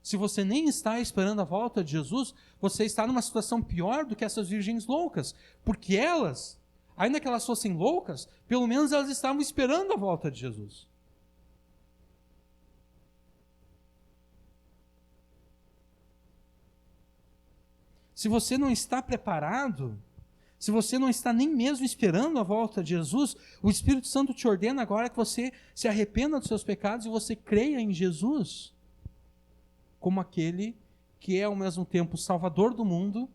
Se você nem está esperando a volta de Jesus, você está numa situação pior do que essas virgens loucas, porque elas, ainda que elas fossem loucas, pelo menos elas estavam esperando a volta de Jesus. Se você não está preparado, se você não está nem mesmo esperando a volta de Jesus, o Espírito Santo te ordena agora que você se arrependa dos seus pecados e você creia em Jesus como aquele que é ao mesmo tempo Salvador do mundo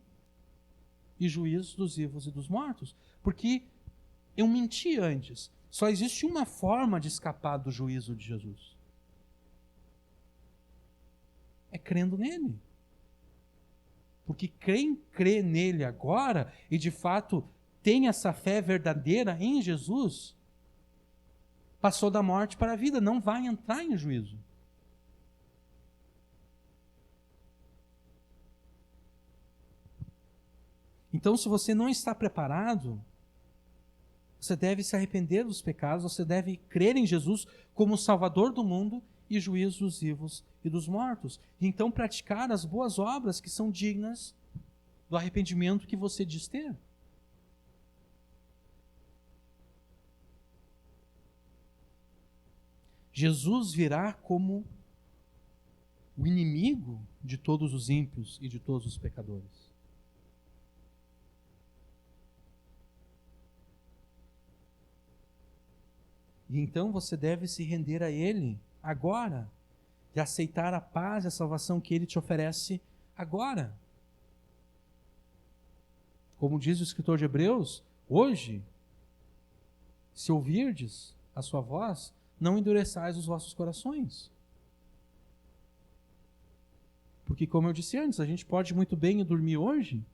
e juiz dos vivos e dos mortos. Porque eu menti antes. Só existe uma forma de escapar do juízo de Jesus. crendo nele. Porque quem crê nele agora e de fato tem essa fé verdadeira em Jesus, passou da morte para a vida, não vai entrar em juízo. Então, se você não está preparado, você deve se arrepender dos pecados, você deve crer em Jesus como Salvador do mundo e juiz dos vivos e dos mortos. E então praticar as boas obras que são dignas do arrependimento que você diz ter. Jesus virá como o inimigo de todos os ímpios e de todos os pecadores. E então você deve se render a Ele agora, e aceitar a paz e a salvação que Ele te oferece agora. Como diz o escritor de Hebreus, hoje, se ouvirdes a sua voz, não endureçais os vossos corações. Porque, como eu disse antes, a gente pode muito bem dormir hoje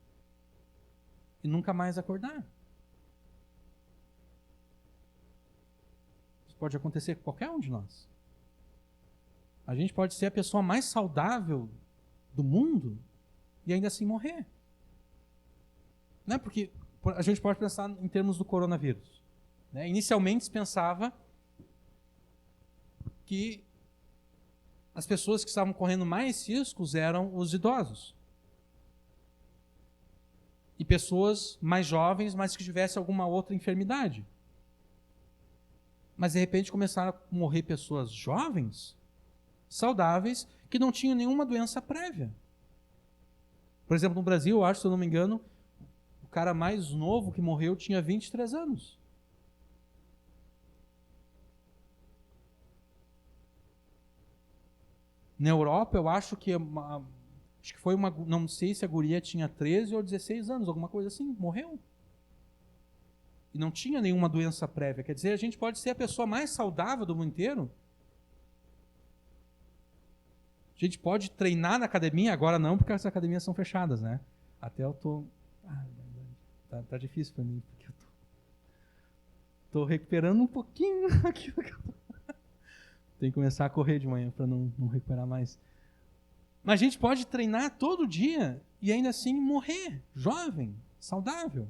e nunca mais acordar. Isso pode acontecer com qualquer um de nós. A gente pode ser a pessoa mais saudável do mundo e ainda assim morrer. Não é porque a gente pode pensar em termos do coronavírus. Né? Inicialmente se pensava que as pessoas que estavam correndo mais riscos eram os idosos. E pessoas mais jovens, mas que tivessem alguma outra enfermidade. Mas de repente começaram a morrer pessoas jovens, saudáveis, que não tinham nenhuma doença prévia. Por exemplo, no Brasil, eu acho, se eu não me engano, o cara mais novo que morreu tinha 23 anos. Na Europa, eu acho que foi uma, não sei se a guria tinha 13 ou 16 anos, alguma coisa assim, morreu. E não tinha nenhuma doença prévia. Quer dizer, a gente pode ser a pessoa mais saudável do mundo inteiro. A gente pode treinar na academia, agora não, porque as academias são fechadas, né? Até eu tô... tá difícil para mim, porque eu tô recuperando um pouquinho aquilo que eu tô... Tem que começar a correr de manhã para não recuperar mais. Mas a gente pode treinar todo dia e ainda assim morrer, jovem, saudável.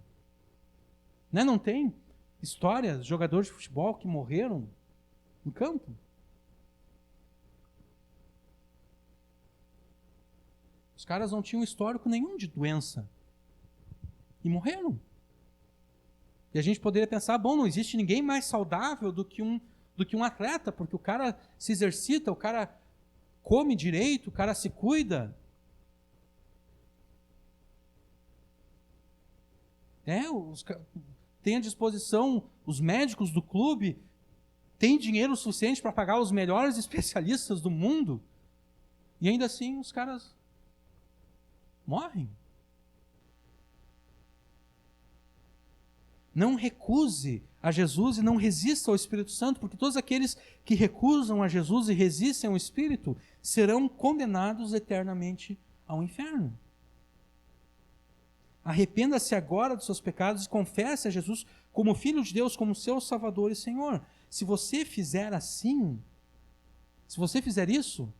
Né? Não tem histórias de jogadores de futebol que morreram no campo? Os caras não tinham histórico nenhum de doença e morreram. E a gente poderia pensar, bom, não existe ninguém mais saudável do que um atleta, porque o cara se exercita, o cara come direito, o cara se cuida. Tem à disposição, os médicos do clube têm dinheiro suficiente para pagar os melhores especialistas do mundo, e ainda assim os caras morrem. Não recuse a Jesus e não resista ao Espírito Santo, porque todos aqueles que recusam a Jesus e resistem ao Espírito serão condenados eternamente ao inferno. Arrependa-se agora dos seus pecados e confesse a Jesus como Filho de Deus, como seu Salvador e Senhor. Se você fizer assim, se você fizer isso,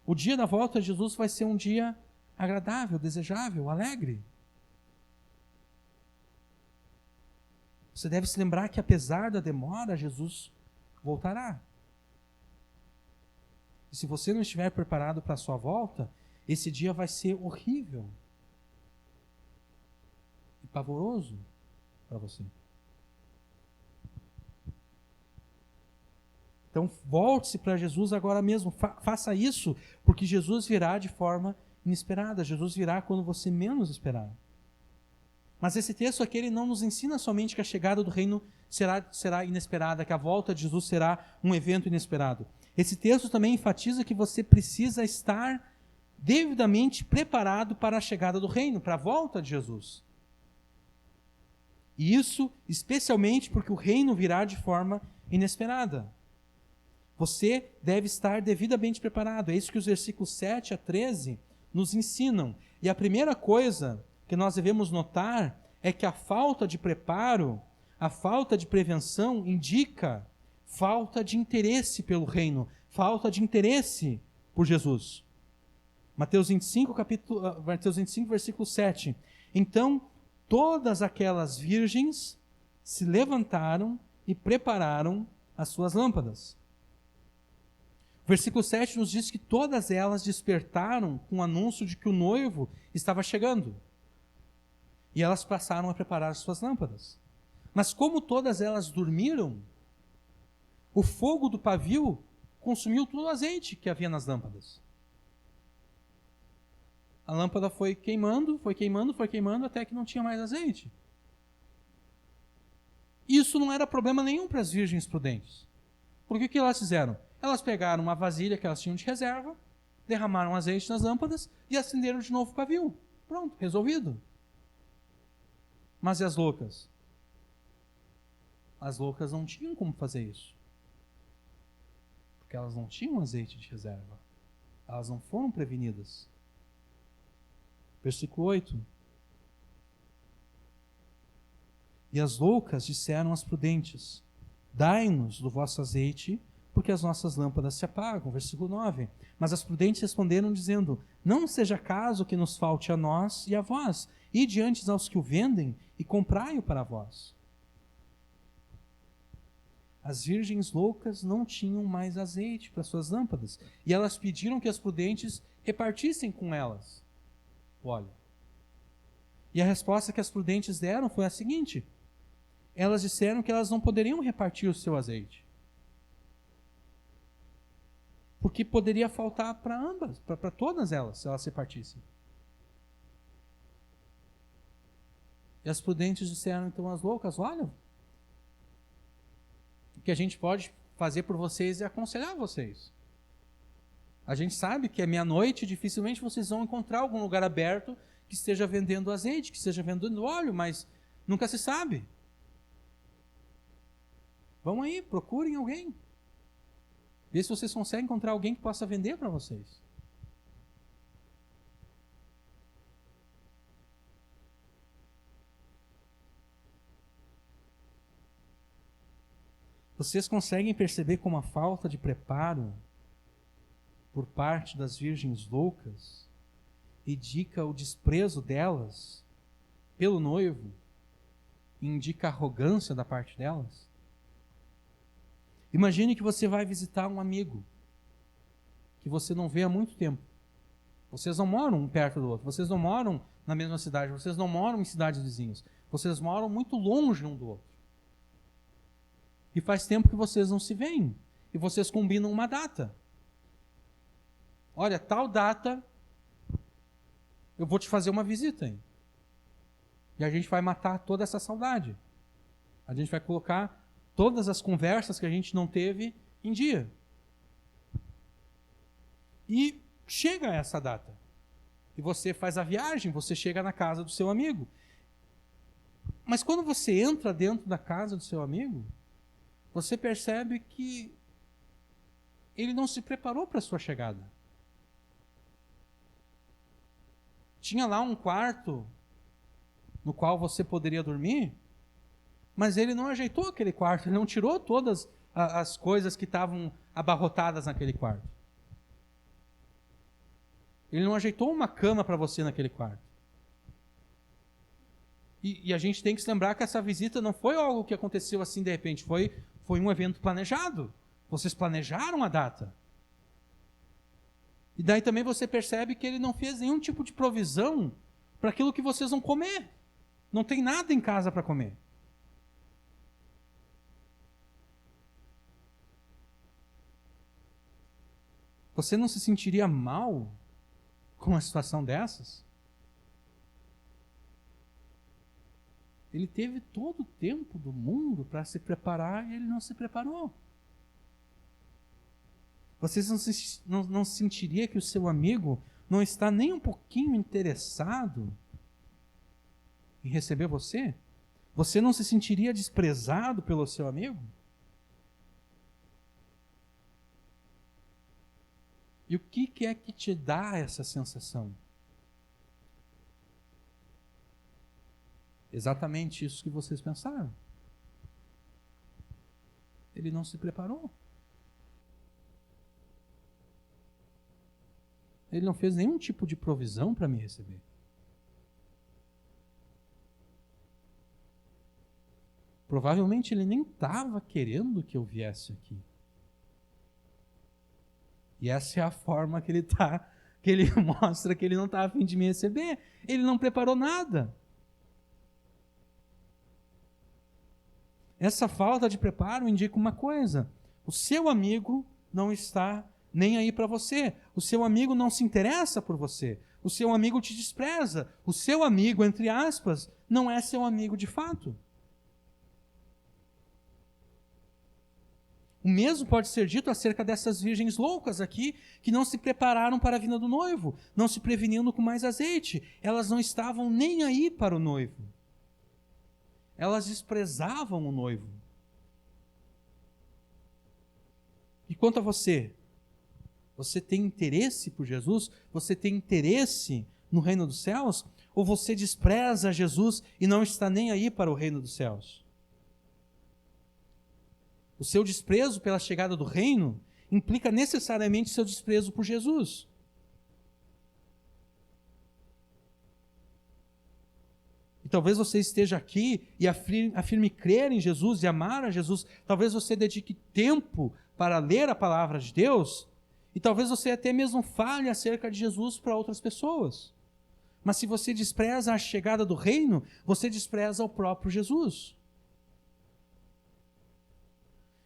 o dia da volta de Jesus vai ser um dia agradável, desejável, alegre. Você deve se lembrar que apesar da demora, Jesus voltará. E se você não estiver preparado para a sua volta, esse dia vai ser horrível e pavoroso para você. Então volte-se para Jesus agora mesmo, faça isso, porque Jesus virá de forma inesperada, Jesus virá quando você menos esperar. Mas esse texto aqui ele não nos ensina somente que a chegada do reino será inesperada, que a volta de Jesus será um evento inesperado. Esse texto também enfatiza que você precisa estar devidamente preparado para a chegada do reino, para a volta de Jesus. E isso especialmente porque o reino virá de forma inesperada. Você deve estar devidamente preparado. É isso que os versículos 7 a 13 nos ensinam. E a primeira coisa que nós devemos notar é que a falta de preparo, a falta de prevenção indica falta de interesse pelo reino, falta de interesse por Jesus. Mateus 25, versículo 7. Então, todas aquelas virgens se levantaram e prepararam as suas lâmpadas. O versículo 7 nos diz que todas elas despertaram com o anúncio de que o noivo estava chegando. E elas passaram a preparar as suas lâmpadas. Mas como todas elas dormiram, o fogo do pavio consumiu todo o azeite que havia nas lâmpadas. A lâmpada foi queimando, até que não tinha mais azeite. Isso não era problema nenhum para as virgens prudentes. Porque o que elas fizeram? Elas pegaram uma vasilha que elas tinham de reserva, derramaram azeite nas lâmpadas e acenderam de novo o pavio. Pronto, resolvido. Mas e as loucas? As loucas não tinham como fazer isso. Porque elas não tinham azeite de reserva. Elas não foram prevenidas. Versículo 8. E as loucas disseram às prudentes: dai-nos do vosso azeite, porque as nossas lâmpadas se apagam. Versículo 9. Mas as prudentes responderam, dizendo: não seja caso que nos falte a nós e a vós, ide antes aos que o vendem e comprai-o para vós. As virgens loucas não tinham mais azeite para suas lâmpadas, e elas pediram que as prudentes repartissem com elas o óleo. E a resposta que as prudentes deram foi a seguinte: elas disseram que elas não poderiam repartir o seu azeite, porque poderia faltar para ambas, para todas elas, se elas repartissem. E as prudentes disseram então às loucas: olha, o que a gente pode fazer por vocês é aconselhar vocês. A gente sabe que é meia-noite, dificilmente vocês vão encontrar algum lugar aberto que esteja vendendo azeite, que esteja vendendo óleo, mas nunca se sabe. Vão aí, procurem alguém. Vê se vocês conseguem encontrar alguém que possa vender para vocês. Vocês conseguem perceber como a falta de preparo por parte das virgens loucas indica o desprezo delas pelo noivo, indica a arrogância da parte delas? Imagine que você vai visitar um amigo que você não vê há muito tempo. Vocês não moram um perto do outro, vocês não moram na mesma cidade, vocês não moram em cidades vizinhas, vocês moram muito longe um do outro. E faz tempo que vocês não se veem, e vocês combinam uma data. Olha, tal data eu vou te fazer uma visita, hein? E a gente vai matar toda essa saudade. A gente vai colocar todas as conversas que a gente não teve em dia. E chega essa data. E você faz a viagem, você chega na casa do seu amigo. Mas quando você entra dentro da casa do seu amigo, você percebe que ele não se preparou para a sua chegada. Tinha lá um quarto no qual você poderia dormir, mas ele não ajeitou aquele quarto, ele não tirou todas as coisas que estavam abarrotadas naquele quarto. Ele não ajeitou uma cama para você naquele quarto. E a gente tem que se lembrar que essa visita não foi algo que aconteceu assim de repente, foi um evento planejado. Vocês planejaram a data. E daí também você percebe que ele não fez nenhum tipo de provisão para aquilo que vocês vão comer. Não tem nada em casa para comer. Você não se sentiria mal com uma situação dessas? Ele teve todo o tempo do mundo para se preparar e ele não se preparou. Você não sentiria que o seu amigo não está nem um pouquinho interessado em receber você? Você não se sentiria desprezado pelo seu amigo? E o que é que te dá essa sensação? Exatamente isso que vocês pensaram. Ele não se preparou. Ele não fez nenhum tipo de provisão para me receber. Provavelmente ele nem estava querendo que eu viesse aqui. E essa é a forma que ele mostra que ele não está a fim de me receber. Ele não preparou nada. Essa falta de preparo indica uma coisa: o seu amigo não está nem aí para você. O seu amigo não se interessa por você. O seu amigo te despreza. O seu amigo, entre aspas, não é seu amigo de fato. O mesmo pode ser dito acerca dessas virgens loucas aqui, que não se prepararam para a vinda do noivo, não se prevenindo com mais azeite. Elas não estavam nem aí para o noivo. Elas desprezavam o noivo. E quanto a você? Você tem interesse por Jesus? Você tem interesse no reino dos céus? Ou você despreza Jesus e não está nem aí para o reino dos céus? O seu desprezo pela chegada do reino implica necessariamente seu desprezo por Jesus. E talvez você esteja aqui e afirme crer em Jesus e amar a Jesus. Talvez você dedique tempo para ler a palavra de Deus. E talvez você até mesmo fale acerca de Jesus para outras pessoas. Mas se você despreza a chegada do reino, você despreza o próprio Jesus.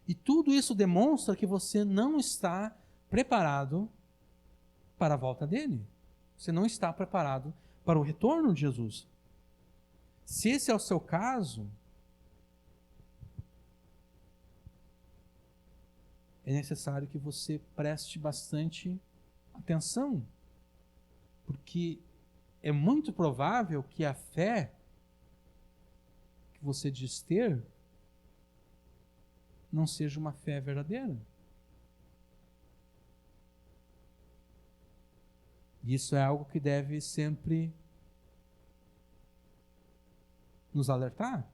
E tudo isso demonstra que você não está preparado para a volta dele. Você não está preparado para o retorno de Jesus. Se esse é o seu caso, é necessário que você preste bastante atenção, porque é muito provável que a fé que você diz ter não seja uma fé verdadeira. Isso é algo que deve sempre nos alertar.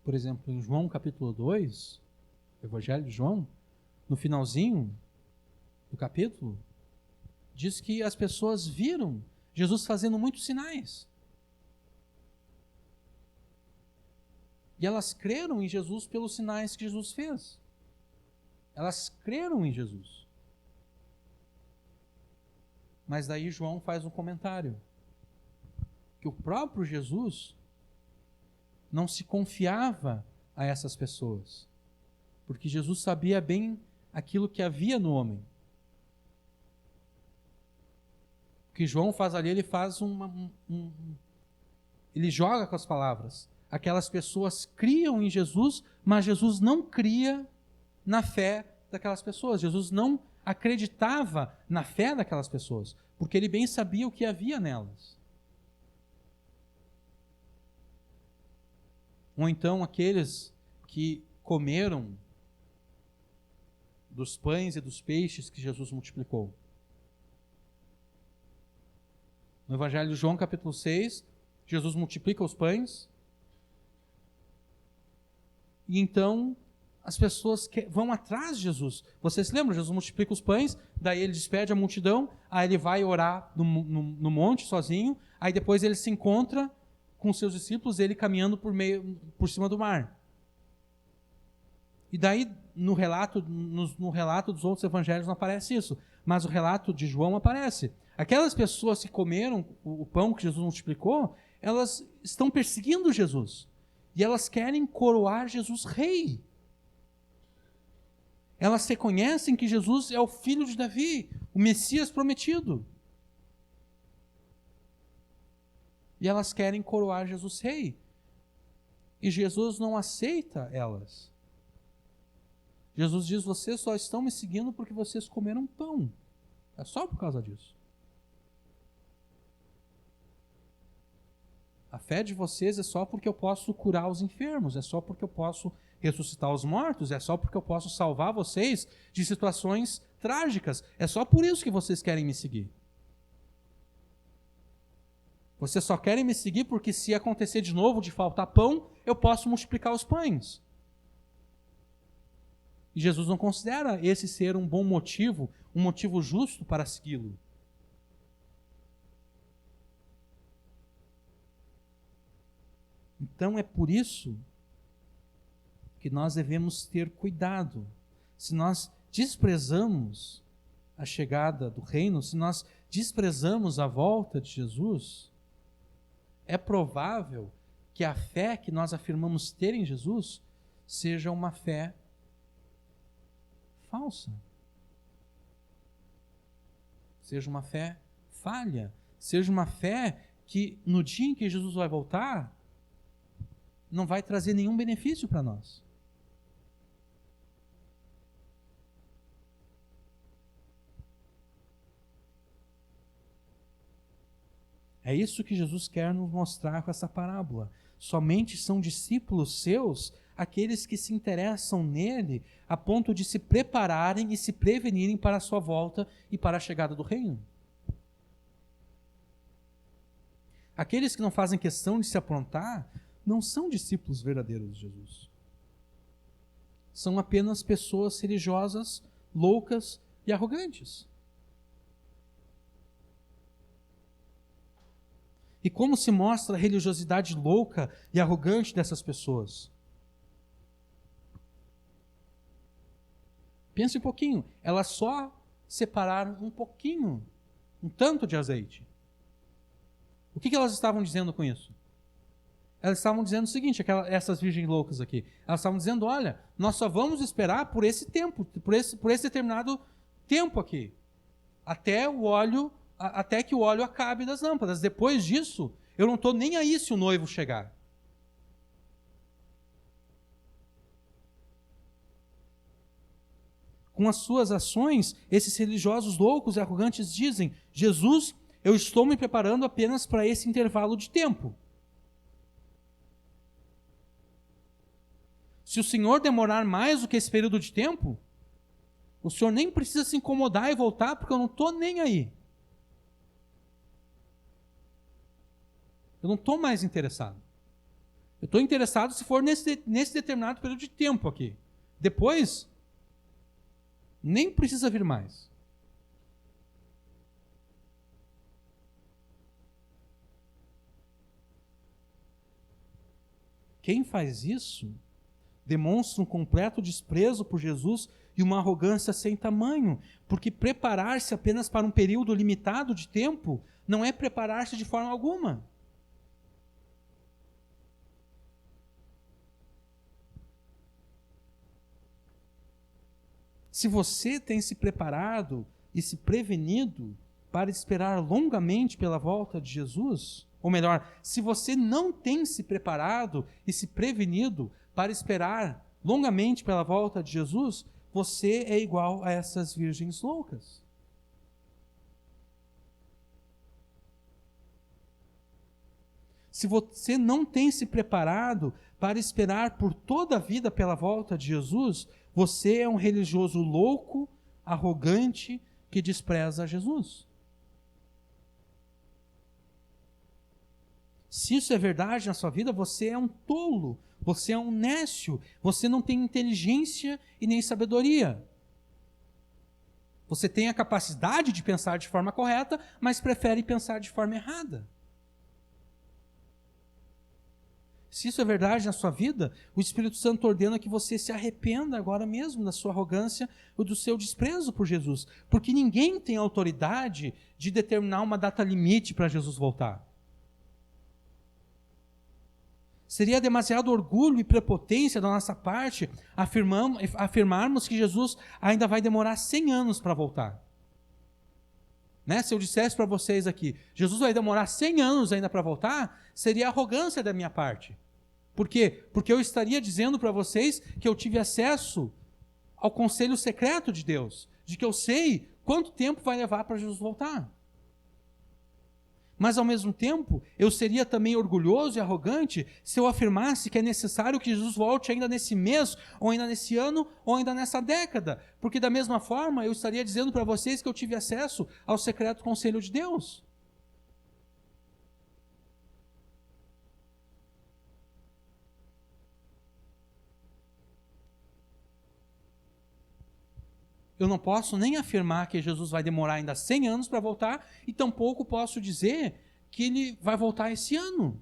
Por exemplo, em João capítulo 2, Evangelho de João, no finalzinho do capítulo, diz que as pessoas viram Jesus fazendo muitos sinais. E elas creram em Jesus pelos sinais que Jesus fez. Elas creram em Jesus. Mas daí João faz um comentário, que o próprio Jesus não se confiava a essas pessoas, porque Jesus sabia bem aquilo que havia no homem. O que João faz ali, ele faz ele joga com as palavras. Aquelas pessoas criam em Jesus, mas Jesus não cria na fé daquelas pessoas. Jesus não acreditava na fé daquelas pessoas, porque ele bem sabia o que havia nelas. Ou então aqueles que comeram dos pães e dos peixes que Jesus multiplicou. No Evangelho de João, capítulo 6, Jesus multiplica os pães. E então as pessoas vão atrás de Jesus. Vocês se lembram? Jesus multiplica os pães, daí ele despede a multidão, aí ele vai orar no monte sozinho, aí depois ele se encontra com seus discípulos, ele caminhando por cima do mar. E daí no relato dos outros evangelhos não aparece isso, mas o relato de João aparece. Aquelas pessoas que comeram o pão que Jesus multiplicou, elas estão perseguindo Jesus. E elas querem coroar Jesus rei. Elas reconhecem que Jesus é o filho de Davi, o Messias prometido. E elas querem coroar Jesus rei. E Jesus não aceita elas. Jesus diz: vocês só estão me seguindo porque vocês comeram pão. É só por causa disso. A fé de vocês é só porque eu posso curar os enfermos, é só porque eu posso ressuscitar os mortos, é só porque eu posso salvar vocês de situações trágicas. É só por isso que vocês querem me seguir. Vocês só querem me seguir porque se acontecer de novo de faltar pão, eu posso multiplicar os pães. E Jesus não considera esse ser um bom motivo, um motivo justo para segui-lo. Então é por isso que nós devemos ter cuidado. Se nós desprezamos a chegada do reino, se nós desprezamos a volta de Jesus, é provável que a fé que nós afirmamos ter em Jesus seja uma fé falsa. Seja uma fé falha. Seja uma fé que no dia em que Jesus vai voltar, não vai trazer nenhum benefício para nós. É isso que Jesus quer nos mostrar com essa parábola. Somente são discípulos seus aqueles que se interessam nele a ponto de se prepararem e se prevenirem para a sua volta e para a chegada do reino. Aqueles que não fazem questão de se aprontar não são discípulos verdadeiros de Jesus. São apenas pessoas religiosas, loucas e arrogantes. E como se mostra a religiosidade louca e arrogante dessas pessoas? Pense um pouquinho, elas só separaram um pouquinho, um tanto de azeite. O que elas estavam dizendo com isso? Elas estavam dizendo o seguinte, essas virgens loucas aqui, elas estavam dizendo, olha, nós só vamos esperar por esse tempo, por esse determinado tempo aqui, até que o óleo acabe das lâmpadas. Depois disso, eu não estou nem aí se o noivo chegar. Com as suas ações, esses religiosos loucos e arrogantes dizem, Jesus, eu estou me preparando apenas para esse intervalo de tempo. Se o Senhor demorar mais do que esse período de tempo, o Senhor nem precisa se incomodar e voltar, porque eu não estou nem aí. Eu não estou mais interessado. Eu estou interessado se for nesse determinado período de tempo aqui. Depois, nem precisa vir mais. Quem faz isso demonstra um completo desprezo por Jesus e uma arrogância sem tamanho, porque preparar-se apenas para um período limitado de tempo não é preparar-se de forma alguma. Se você tem se preparado e se prevenido para esperar longamente pela volta de Jesus, ou melhor, se você não tem se preparado e se prevenido para esperar longamente pela volta de Jesus, você é igual a essas virgens loucas. Se você não tem se preparado para esperar por toda a vida pela volta de Jesus, você é um religioso louco, arrogante, que despreza Jesus. Se isso é verdade na sua vida, você é um tolo, você é um nécio, você não tem inteligência e nem sabedoria. Você tem a capacidade de pensar de forma correta, mas prefere pensar de forma errada. Se isso é verdade na sua vida, o Espírito Santo ordena que você se arrependa agora mesmo da sua arrogância ou do seu desprezo por Jesus. Porque ninguém tem autoridade de determinar uma data limite para Jesus voltar. Seria demasiado orgulho e prepotência da nossa parte afirmarmos que Jesus ainda vai demorar 100 anos para voltar. Né? Se eu dissesse para vocês aqui, Jesus vai demorar 100 anos ainda para voltar, seria arrogância da minha parte. Por quê? Porque eu estaria dizendo para vocês que eu tive acesso ao conselho secreto de Deus, de que eu sei quanto tempo vai levar para Jesus voltar. Mas, ao mesmo tempo, eu seria também orgulhoso e arrogante se eu afirmasse que é necessário que Jesus volte ainda nesse mês, ou ainda nesse ano, ou ainda nessa década. Porque, da mesma forma, eu estaria dizendo para vocês que eu tive acesso ao secreto conselho de Deus. Eu não posso nem afirmar que Jesus vai demorar ainda 100 anos para voltar, e tampouco posso dizer que ele vai voltar esse ano.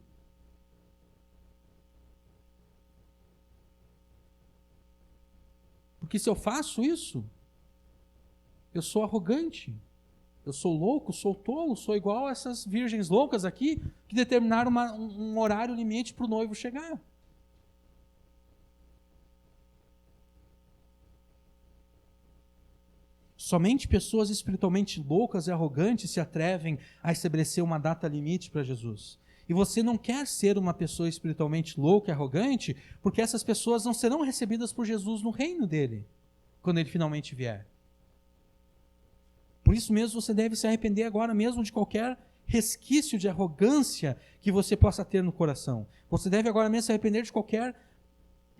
Porque se eu faço isso, eu sou arrogante, eu sou louco, sou tolo, sou igual a essas virgens loucas aqui, que determinaram um horário limite para o noivo chegar. Somente pessoas espiritualmente loucas e arrogantes se atrevem a estabelecer uma data limite para Jesus. E você não quer ser uma pessoa espiritualmente louca e arrogante, porque essas pessoas não serão recebidas por Jesus no reino dele, quando ele finalmente vier. Por isso mesmo você deve se arrepender agora mesmo de qualquer resquício de arrogância que você possa ter no coração. Você deve agora mesmo se arrepender de qualquer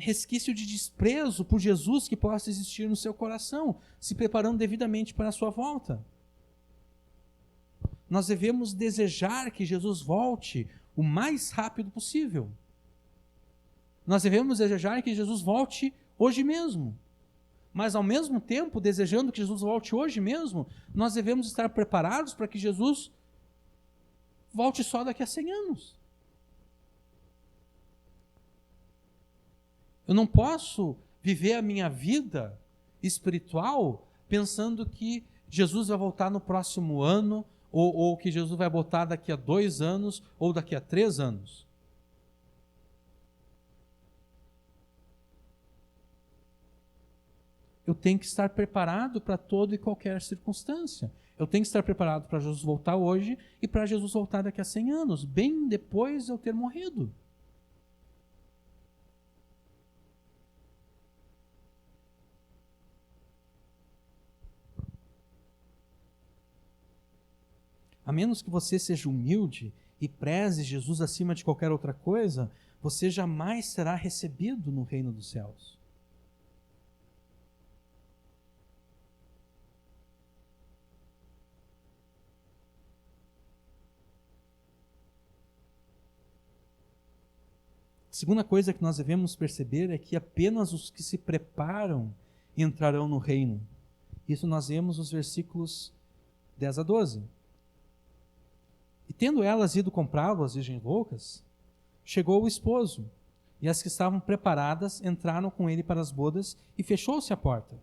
resquício de desprezo por Jesus que possa existir no seu coração, se preparando devidamente para a sua volta. Nós devemos desejar que Jesus volte o mais rápido possível. Nós devemos desejar que Jesus volte hoje mesmo. Mas, ao mesmo tempo, desejando que Jesus volte hoje mesmo, nós devemos estar preparados para que Jesus volte só daqui a 100 anos. Eu não posso viver a minha vida espiritual pensando que Jesus vai voltar no próximo ano, ou que Jesus vai voltar daqui a 2 anos, ou daqui a 3 anos. Eu tenho que estar preparado para toda e qualquer circunstância. Eu tenho que estar preparado para Jesus voltar hoje e para Jesus voltar daqui a 100 anos, bem depois de eu ter morrido. A menos que você seja humilde e preze Jesus acima de qualquer outra coisa, você jamais será recebido no reino dos céus. A segunda coisa que nós devemos perceber é que apenas os que se preparam entrarão no reino. Isso nós vemos nos versículos 10 a 12. E tendo elas ido comprá-lo, as virgens loucas, chegou o esposo, e as que estavam preparadas entraram com ele para as bodas, e fechou-se a porta.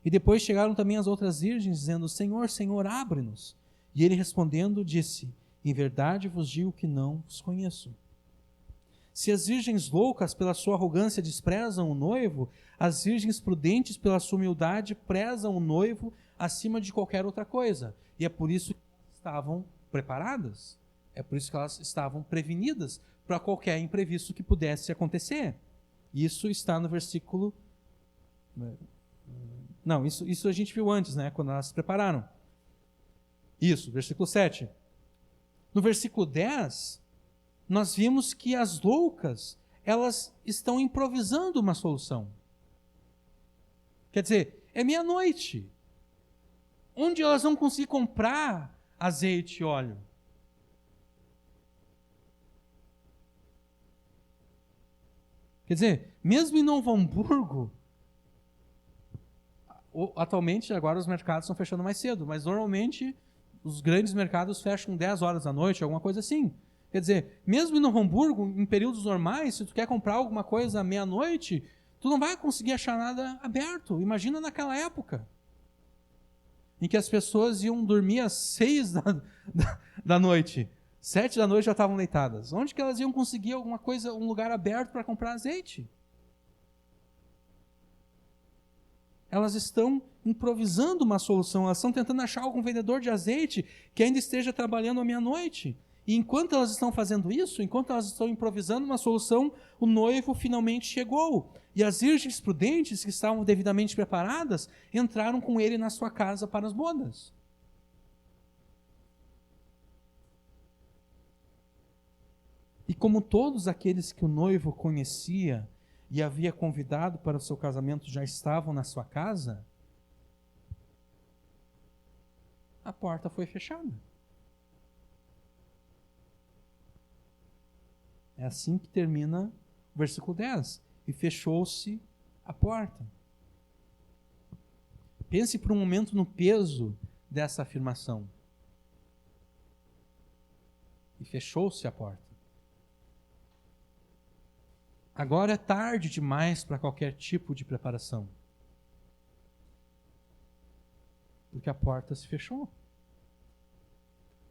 E depois chegaram também as outras virgens, dizendo: Senhor, Senhor, abre-nos. E ele respondendo disse: Em verdade vos digo que não os conheço. Se as virgens loucas pela sua arrogância desprezam o noivo, as virgens prudentes pela sua humildade prezam o noivo acima de qualquer outra coisa. E é por isso que estavam preparadas, é por isso que elas estavam prevenidas para qualquer imprevisto que pudesse acontecer. Isso está no versículo... Não, isso a gente viu antes, né? Quando elas se prepararam. Isso, versículo 7. No versículo 10, nós vimos que as loucas, elas estão improvisando uma solução. Quer dizer, é meia-noite. Onde elas vão conseguir comprar azeite e óleo? Quer dizer, mesmo em Novo Hamburgo, atualmente agora os mercados estão fechando mais cedo, mas normalmente os grandes mercados fecham 10 horas da noite, alguma coisa assim. Quer dizer, mesmo em Novo Hamburgo, em períodos normais, se tu quer comprar alguma coisa à meia-noite, tu não vai conseguir achar nada aberto. Imagina naquela época, em que as pessoas iam dormir às 6 da noite. 7 da noite já estavam deitadas. Onde que elas iam conseguir alguma coisa, um lugar aberto para comprar azeite? Elas estão improvisando uma solução, elas estão tentando achar algum vendedor de azeite que ainda esteja trabalhando à meia-noite. E enquanto elas estão fazendo isso, enquanto elas estão improvisando uma solução, o noivo finalmente chegou. E as virgens prudentes, que estavam devidamente preparadas, entraram com ele na sua casa para as bodas. como todos aqueles que o noivo conhecia e havia convidado para o seu casamento já estavam na sua casa, a porta foi fechada. É assim que termina o versículo 10. E fechou-se a porta. Pense por um momento no peso dessa afirmação. E fechou-se a porta. Agora é tarde demais para qualquer tipo de preparação. Porque a porta se fechou.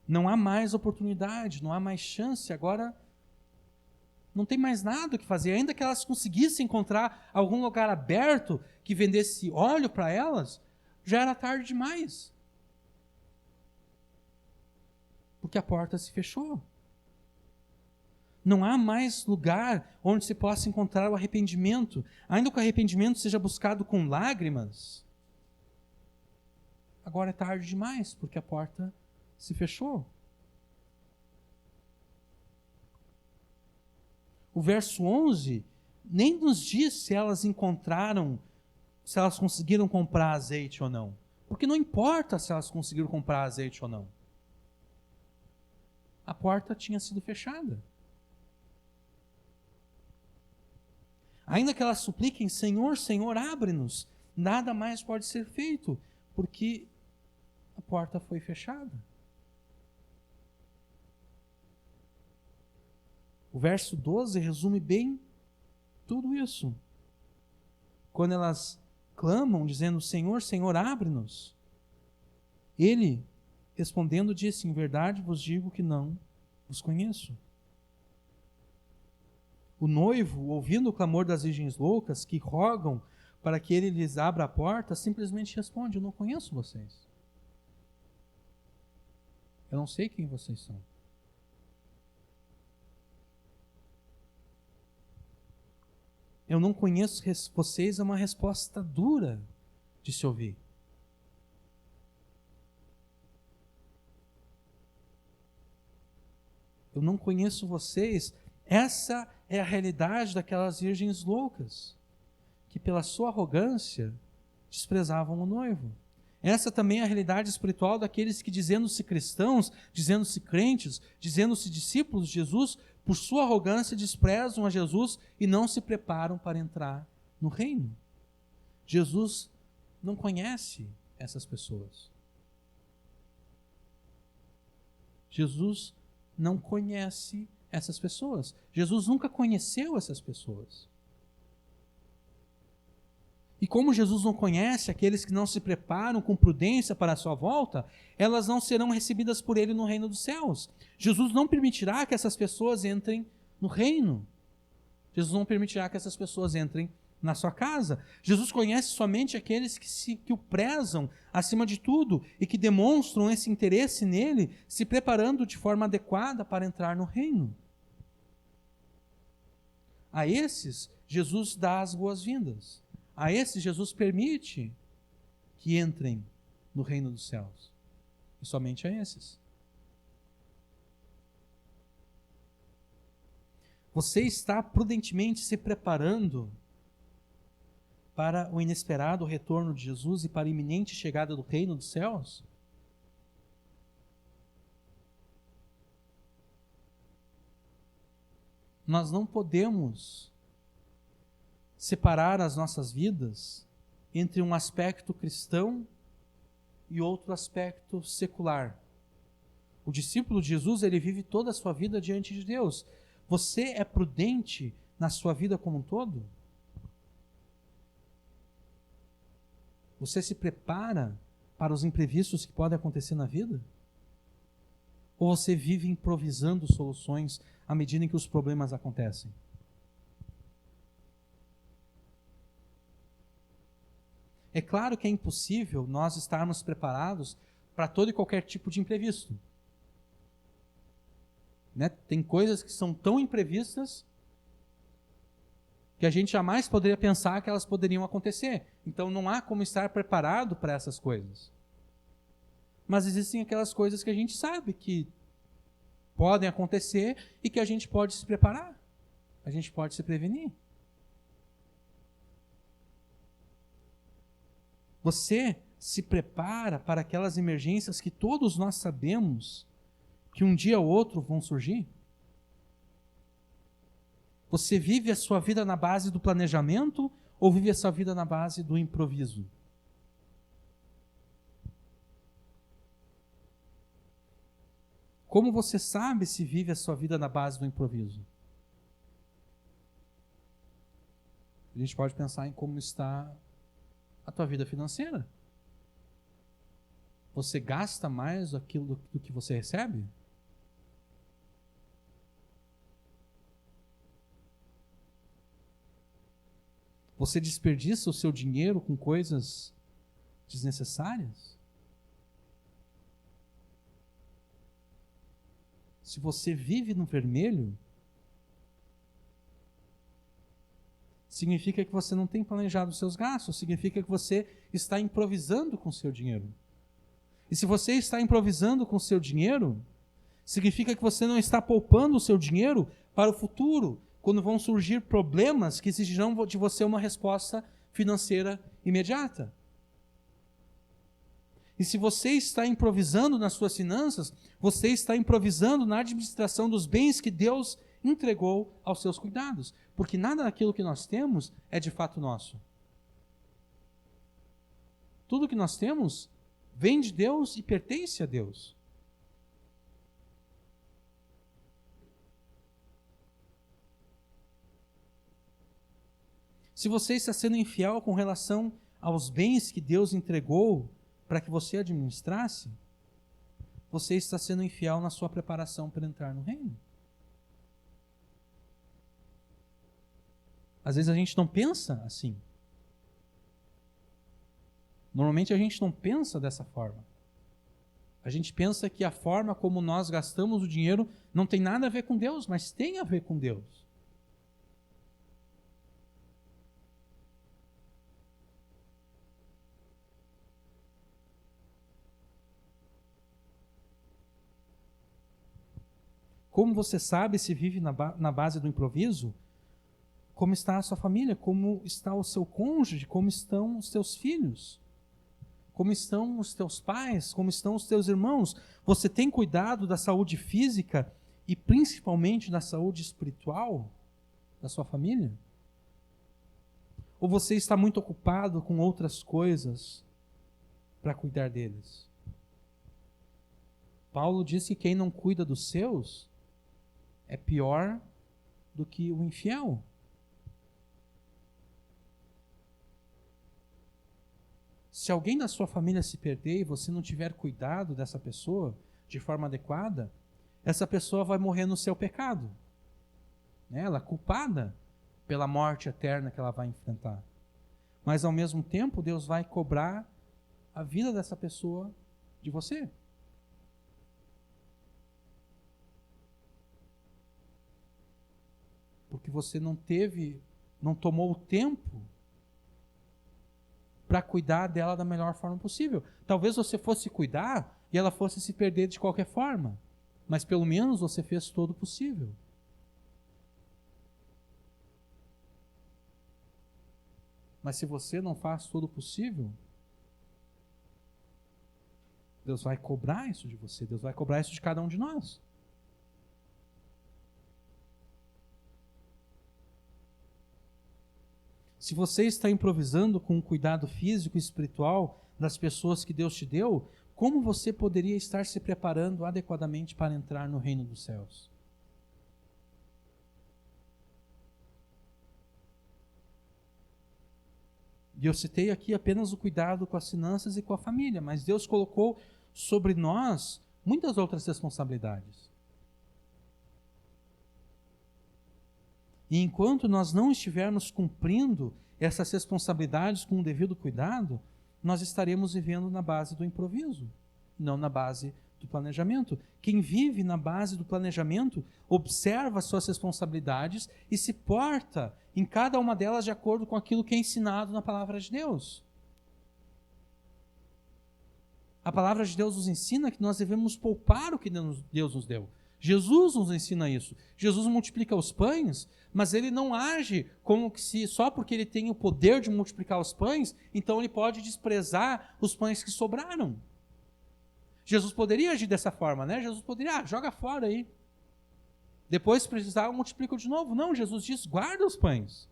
Não há mais oportunidade, não há mais chance. Agora não tem mais nada o que fazer. Ainda que elas conseguissem encontrar algum lugar aberto que vendesse óleo para elas, já era tarde demais. Porque a porta se fechou. Não há mais lugar onde se possa encontrar o arrependimento. Ainda que o arrependimento seja buscado com lágrimas, agora é tarde demais, porque a porta se fechou. O verso 11 nem nos diz se elas encontraram, se elas conseguiram comprar azeite ou não. Porque não importa se elas conseguiram comprar azeite ou não. A porta tinha sido fechada. Ainda que elas supliquem, Senhor, Senhor, abre-nos, nada mais pode ser feito, porque a porta foi fechada. O verso 12 resume bem tudo isso. Quando elas clamam, dizendo, Senhor, Senhor, abre-nos, ele, respondendo, disse, em verdade vos digo que não vos conheço. O noivo, ouvindo o clamor das virgens loucas, que rogam para que ele lhes abra a porta, simplesmente responde, eu não conheço vocês. Eu não sei quem vocês são. Eu não conheço vocês é uma resposta dura de se ouvir. Eu não conheço vocês. Essa é a realidade daquelas virgens loucas, que pela sua arrogância desprezavam o noivo. Essa também é a realidade espiritual daqueles que, dizendo-se cristãos, dizendo-se crentes, dizendo-se discípulos de Jesus, por sua arrogância desprezam a Jesus e não se preparam para entrar no reino. Jesus não conhece essas pessoas. Jesus não conhece essas pessoas. Jesus nunca conheceu essas pessoas. E como Jesus não conhece aqueles que não se preparam com prudência para a sua volta, elas não serão recebidas por ele no reino dos céus. Jesus não permitirá que essas pessoas entrem no reino. Jesus não permitirá que essas pessoas entrem na sua casa. Jesus conhece somente aqueles que o prezam acima de tudo e que demonstram esse interesse nele, se preparando de forma adequada para entrar no reino. A esses, Jesus dá as boas-vindas. A esses, Jesus permite que entrem no reino dos céus. E somente a esses. Você está prudentemente se preparando para o inesperado retorno de Jesus e para a iminente chegada do reino dos céus? Nós não podemos separar as nossas vidas entre um aspecto cristão e outro aspecto secular. O discípulo de Jesus, ele vive toda a sua vida diante de Deus. Você é prudente na sua vida como um todo? Você se prepara para os imprevistos que podem acontecer na vida? Ou você vive improvisando soluções à medida em que os problemas acontecem? É claro que é impossível nós estarmos preparados para todo e qualquer tipo de imprevisto. Né? Tem coisas que são tão imprevistas que a gente jamais poderia pensar que elas poderiam acontecer. Então não há como estar preparado para essas coisas. Mas existem aquelas coisas que a gente sabe que podem acontecer e que a gente pode se preparar, a gente pode se prevenir. Você se prepara para aquelas emergências que todos nós sabemos que um dia ou outro vão surgir? Você vive a sua vida na base do planejamento ou vive a sua vida na base do improviso? Como você sabe se vive a sua vida na base do improviso? A gente pode pensar em como está a tua vida financeira. Você gasta mais aquilo do que você recebe? Você desperdiça o seu dinheiro com coisas desnecessárias? Se você vive no vermelho, significa que você não tem planejado os seus gastos, significa que você está improvisando com o seu dinheiro. E se você está improvisando com o seu dinheiro, significa que você não está poupando o seu dinheiro para o futuro, quando vão surgir problemas que exigirão de você uma resposta financeira imediata. E se você está improvisando nas suas finanças, você está improvisando na administração dos bens que Deus entregou aos seus cuidados. Porque nada daquilo que nós temos é de fato nosso. Tudo que nós temos vem de Deus e pertence a Deus. Se você está sendo infiel com relação aos bens que Deus entregou para que você administrasse, você está sendo infiel na sua preparação para entrar no reino. Às vezes a gente não pensa assim. Normalmente a gente não pensa dessa forma. A gente pensa que a forma como nós gastamos o dinheiro não tem nada a ver com Deus, mas tem a ver com Deus. Como você sabe se vive na base do improviso? Como está a sua família? Como está o seu cônjuge? Como estão os teus filhos? Como estão os teus pais? Como estão os teus irmãos? Você tem cuidado da saúde física e principalmente da saúde espiritual da sua família? Ou você está muito ocupado com outras coisas para cuidar deles? Paulo diz que quem não cuida dos seus é pior do que o infiel. Se alguém da sua família se perder e você não tiver cuidado dessa pessoa de forma adequada, essa pessoa vai morrer no seu pecado. Ela é culpada pela morte eterna que ela vai enfrentar. Mas ao mesmo tempo, Deus vai cobrar a vida dessa pessoa de você. Porque você não tomou o tempo para cuidar dela da melhor forma possível. Talvez você fosse cuidar e ela fosse se perder de qualquer forma, mas pelo menos você fez todo o possível. Mas se você não faz todo o possível, Deus vai cobrar isso de você, Deus vai cobrar isso de cada um de nós. Se você está improvisando com o cuidado físico e espiritual das pessoas que Deus te deu, como você poderia estar se preparando adequadamente para entrar no reino dos céus? E eu citei aqui apenas o cuidado com as finanças e com a família, mas Deus colocou sobre nós muitas outras responsabilidades. E enquanto nós não estivermos cumprindo essas responsabilidades com o devido cuidado, nós estaremos vivendo na base do improviso, não na base do planejamento. Quem vive na base do planejamento observa as suas responsabilidades e se porta em cada uma delas de acordo com aquilo que é ensinado na palavra de Deus. A palavra de Deus nos ensina que nós devemos poupar o que Deus nos deu. Jesus nos ensina isso. Jesus multiplica os pães, mas ele não age como que se só porque ele tem o poder de multiplicar os pães, então ele pode desprezar os pães que sobraram. Jesus poderia agir dessa forma, né? Jesus poderia, joga fora aí. Depois, se precisar, eu multiplico de novo. Não, Jesus diz, guarda os pães.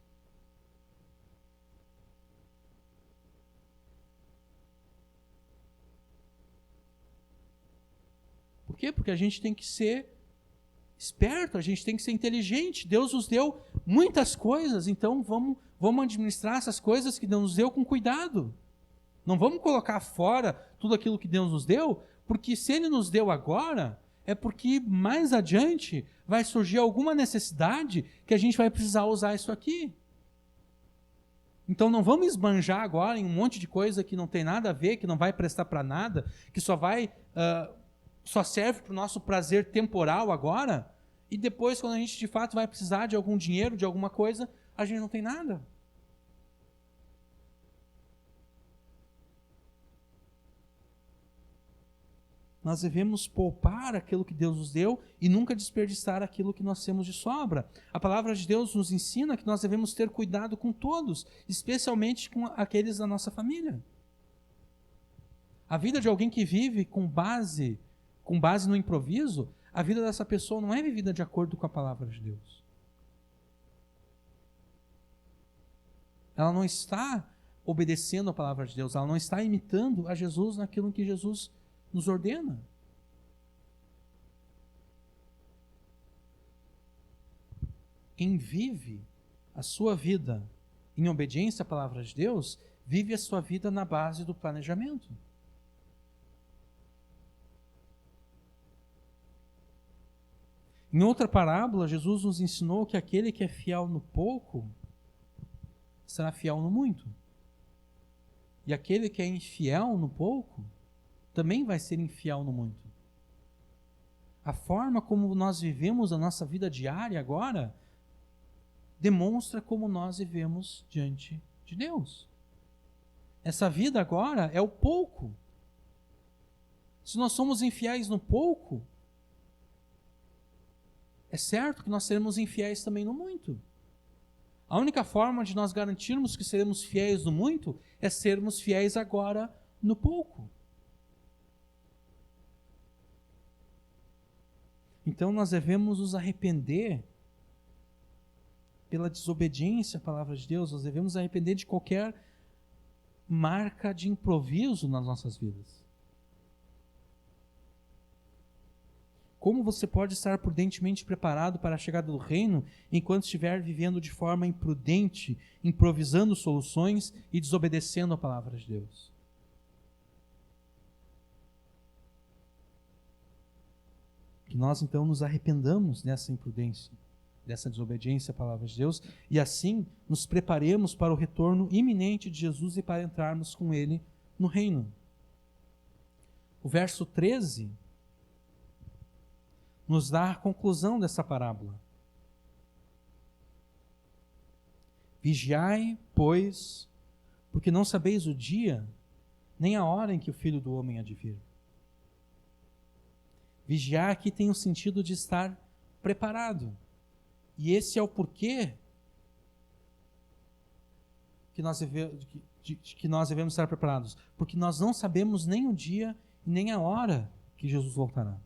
Por quê? Porque a gente tem que ser esperto, a gente tem que ser inteligente. Deus nos deu muitas coisas, então vamos administrar essas coisas que Deus nos deu com cuidado. Não vamos colocar fora tudo aquilo que Deus nos deu, porque se Ele nos deu agora, é porque mais adiante vai surgir alguma necessidade que a gente vai precisar usar isso aqui. Então não vamos esbanjar agora em um monte de coisa que não tem nada a ver, que não vai prestar para nada, que só serve para o nosso prazer temporal agora, e depois, quando a gente de fato vai precisar de algum dinheiro, de alguma coisa, a gente não tem nada. Nós devemos poupar aquilo que Deus nos deu e nunca desperdiçar aquilo que nós temos de sobra. A palavra de Deus nos ensina que nós devemos ter cuidado com todos, especialmente com aqueles da nossa família. A vida de alguém que vive com base no improviso, a vida dessa pessoa não é vivida de acordo com a palavra de Deus. Ela não está obedecendo a palavra de Deus, ela não está imitando a Jesus naquilo que Jesus nos ordena. Quem vive a sua vida em obediência à palavra de Deus, vive a sua vida na base do planejamento. Em outra parábola, Jesus nos ensinou que aquele que é fiel no pouco será fiel no muito. E aquele que é infiel no pouco também vai ser infiel no muito. A forma como nós vivemos a nossa vida diária agora demonstra como nós vivemos diante de Deus. Essa vida agora é o pouco. Se nós somos infiéis no pouco, é certo que nós seremos infiéis também no muito. A única forma de nós garantirmos que seremos fiéis no muito é sermos fiéis agora no pouco. Então nós devemos nos arrepender pela desobediência à palavra de Deus, nós devemos nos arrepender de qualquer marca de improviso nas nossas vidas. Como você pode estar prudentemente preparado para a chegada do reino enquanto estiver vivendo de forma imprudente, improvisando soluções e desobedecendo a palavra de Deus? Que nós então nos arrependamos dessa imprudência, dessa desobediência à palavra de Deus, e assim nos preparemos para o retorno iminente de Jesus e para entrarmos com Ele no reino. O verso 13 nos dá a conclusão dessa parábola. Vigiai, pois, porque não sabeis o dia, nem a hora em que o Filho do Homem há de vir. Vigiar aqui tem o sentido de estar preparado. E esse é o porquê que nós devemos estar preparados. Porque nós não sabemos nem o dia e nem a hora que Jesus voltará.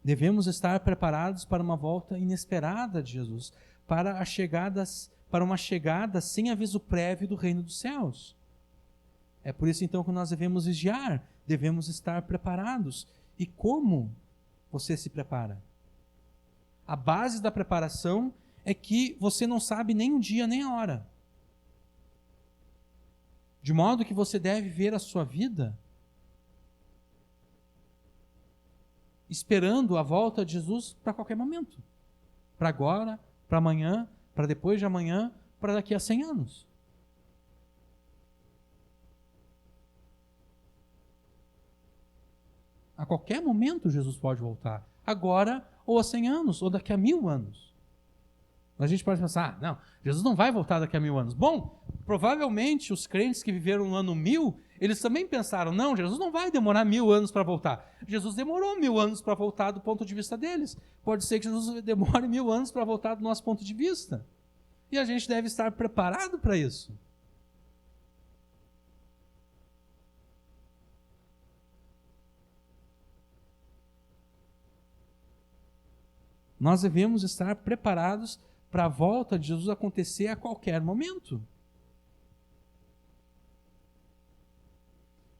Devemos estar preparados para uma volta inesperada de Jesus, para uma chegada sem aviso prévio do reino dos céus. É por isso então que nós devemos vigiar, devemos estar preparados. E como você se prepara? A base da preparação é que você não sabe nem o dia nem a hora. De modo que você deve ver a sua vida esperando a volta de Jesus para qualquer momento. Para agora, para amanhã, para depois de amanhã, para daqui a 100 anos. A qualquer momento Jesus pode voltar. Agora, ou a 100 anos, ou daqui a 1000 anos. A gente pode pensar, não, Jesus não vai voltar daqui a 1000 anos. Bom, Provavelmente os crentes que viveram no ano 1000, eles também pensaram, não, Jesus não vai demorar 1000 anos para voltar. Jesus demorou 1000 anos para voltar do ponto de vista deles. Pode ser que Jesus demore 1000 anos para voltar do nosso ponto de vista. E a gente deve estar preparado para isso. Nós devemos estar preparados para a volta de Jesus acontecer a qualquer momento.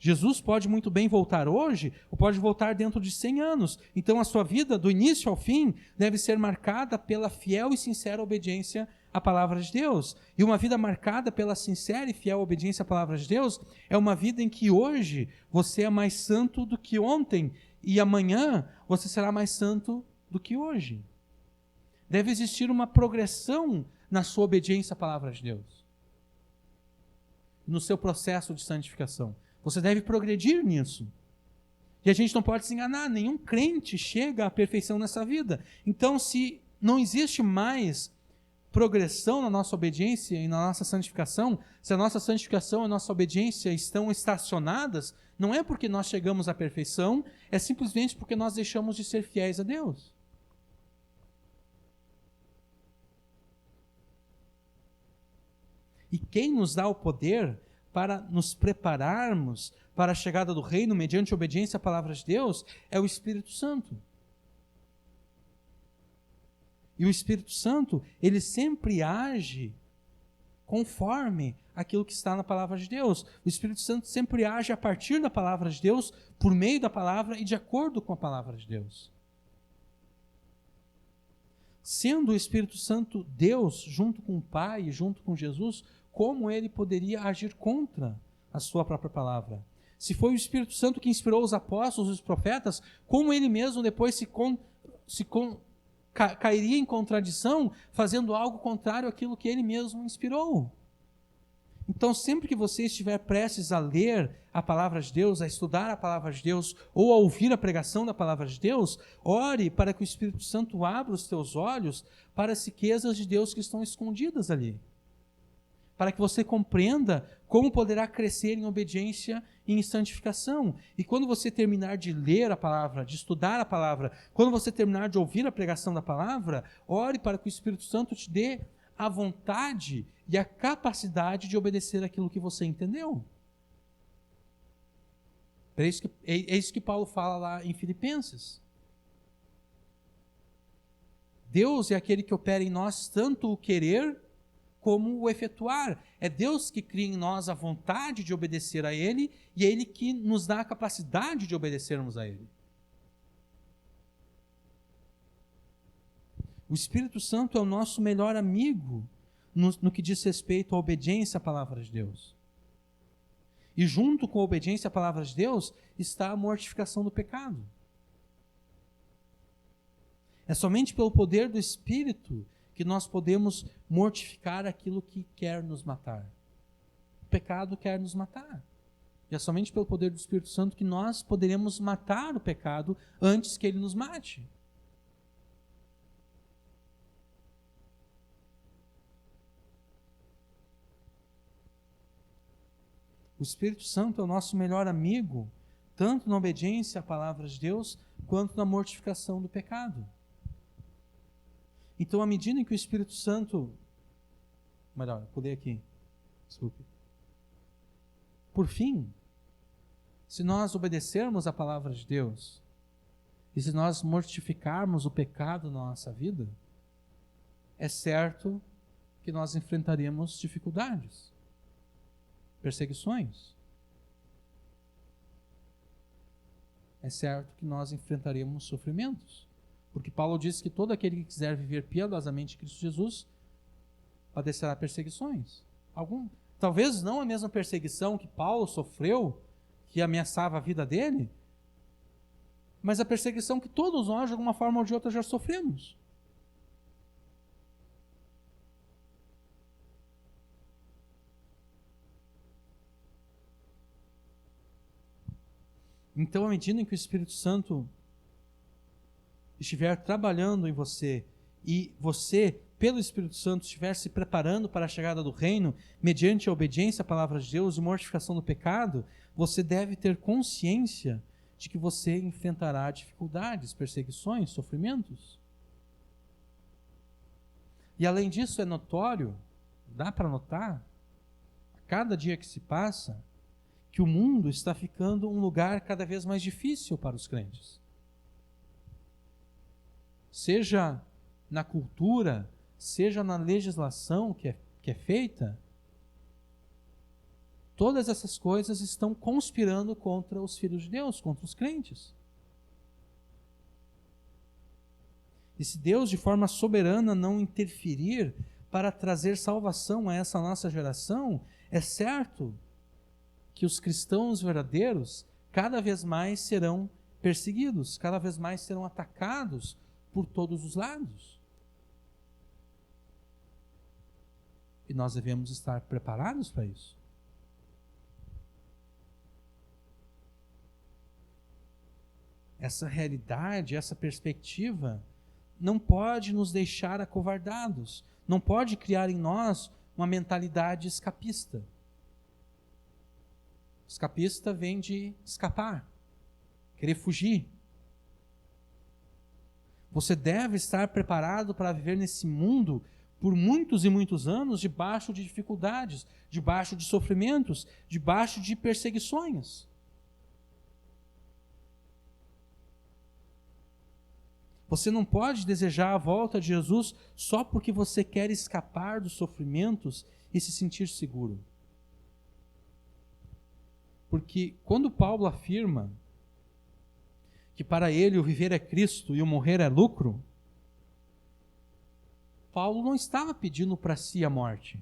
Jesus pode muito bem voltar hoje, ou pode voltar dentro de 100 anos. Então a sua vida, do início ao fim, deve ser marcada pela fiel e sincera obediência à palavra de Deus. E uma vida marcada pela sincera e fiel obediência à palavra de Deus é uma vida em que hoje você é mais santo do que ontem, e amanhã você será mais santo do que hoje. Deve existir uma progressão na sua obediência à palavra de Deus, no seu processo de santificação. Você deve progredir nisso. E a gente não pode se enganar, nenhum crente chega à perfeição nessa vida. Então, se não existe mais progressão na nossa obediência e na nossa santificação, se a nossa santificação e a nossa obediência estão estacionadas, não é porque nós chegamos à perfeição, é simplesmente porque nós deixamos de ser fiéis a Deus. E quem nos dá o poder para nos prepararmos para a chegada do reino mediante obediência à palavra de Deus é o Espírito Santo. E o Espírito Santo, ele sempre age conforme aquilo que está na palavra de Deus. O Espírito Santo sempre age a partir da palavra de Deus, por meio da palavra e de acordo com a palavra de Deus. Sendo o Espírito Santo Deus, junto com o Pai e junto com Jesus, como ele poderia agir contra a sua própria palavra? Se foi o Espírito Santo que inspirou os apóstolos e os profetas, como ele mesmo depois cairia em contradição, fazendo algo contrário àquilo que ele mesmo inspirou? Então, sempre que você estiver prestes a ler a palavra de Deus, a estudar a palavra de Deus, ou a ouvir a pregação da palavra de Deus, ore para que o Espírito Santo abra os teus olhos para as riquezas de Deus que estão escondidas ali. Para que você compreenda como poderá crescer em obediência e em santificação. E quando você terminar de ler a palavra, de estudar a palavra, quando você terminar de ouvir a pregação da palavra, ore para que o Espírito Santo te dê a vontade e a capacidade de obedecer aquilo que você entendeu. É isso que Paulo fala lá em Filipenses. Deus é aquele que opera em nós tanto o querer como o efetuar. É Deus que cria em nós a vontade de obedecer a Ele e é Ele que nos dá a capacidade de obedecermos a Ele. O Espírito Santo é o nosso melhor amigo no que diz respeito à obediência à palavra de Deus. E junto com a obediência à palavra de Deus está a mortificação do pecado. É somente pelo poder do Espírito que nós podemos mortificar aquilo que quer nos matar. O pecado quer nos matar. E é somente pelo poder do Espírito Santo que nós poderemos matar o pecado antes que ele nos mate. O Espírito Santo é o nosso melhor amigo, tanto na obediência à palavra de Deus, quanto na mortificação do pecado. Então, à medida em que o Espírito Santo... Melhor, pulei aqui. Desculpe. Por fim, se nós obedecermos à palavra de Deus, e se nós mortificarmos o pecado na nossa vida, é certo que nós enfrentaremos dificuldades, perseguições. É certo que nós enfrentaremos sofrimentos. Porque Paulo diz que todo aquele que quiser viver piedosamente em Cristo Jesus padecerá perseguições. Talvez não a mesma perseguição que Paulo sofreu, que ameaçava a vida dele, mas a perseguição que todos nós, de alguma forma ou de outra, já sofremos. Então, à medida em que o Espírito Santo estiver trabalhando em você e você pelo Espírito Santo, estiver se preparando para a chegada do reino, mediante a obediência à palavra de Deus e mortificação do pecado, você deve ter consciência de que você enfrentará dificuldades, perseguições, sofrimentos. E além disso, é notório, dá para notar, a cada dia que se passa, que o mundo está ficando um lugar cada vez mais difícil para os crentes. Seja na cultura, seja na legislação que é feita, todas essas coisas estão conspirando contra os filhos de Deus, contra os crentes. E se Deus, de forma soberana, não interferir para trazer salvação a essa nossa geração, é certo que os cristãos verdadeiros cada vez mais serão perseguidos, cada vez mais serão atacados por todos os lados. E nós devemos estar preparados para isso. Essa realidade, essa perspectiva, não pode nos deixar acovardados, não pode criar em nós uma mentalidade escapista. Escapista vem de escapar, querer fugir. Você deve estar preparado para viver nesse mundo por muitos e muitos anos debaixo de dificuldades, debaixo de sofrimentos, debaixo de perseguições. Você não pode desejar a volta de Jesus só porque você quer escapar dos sofrimentos e se sentir seguro. Porque quando Paulo afirma que para ele o viver é Cristo e o morrer é lucro, Paulo não estava pedindo para si a morte.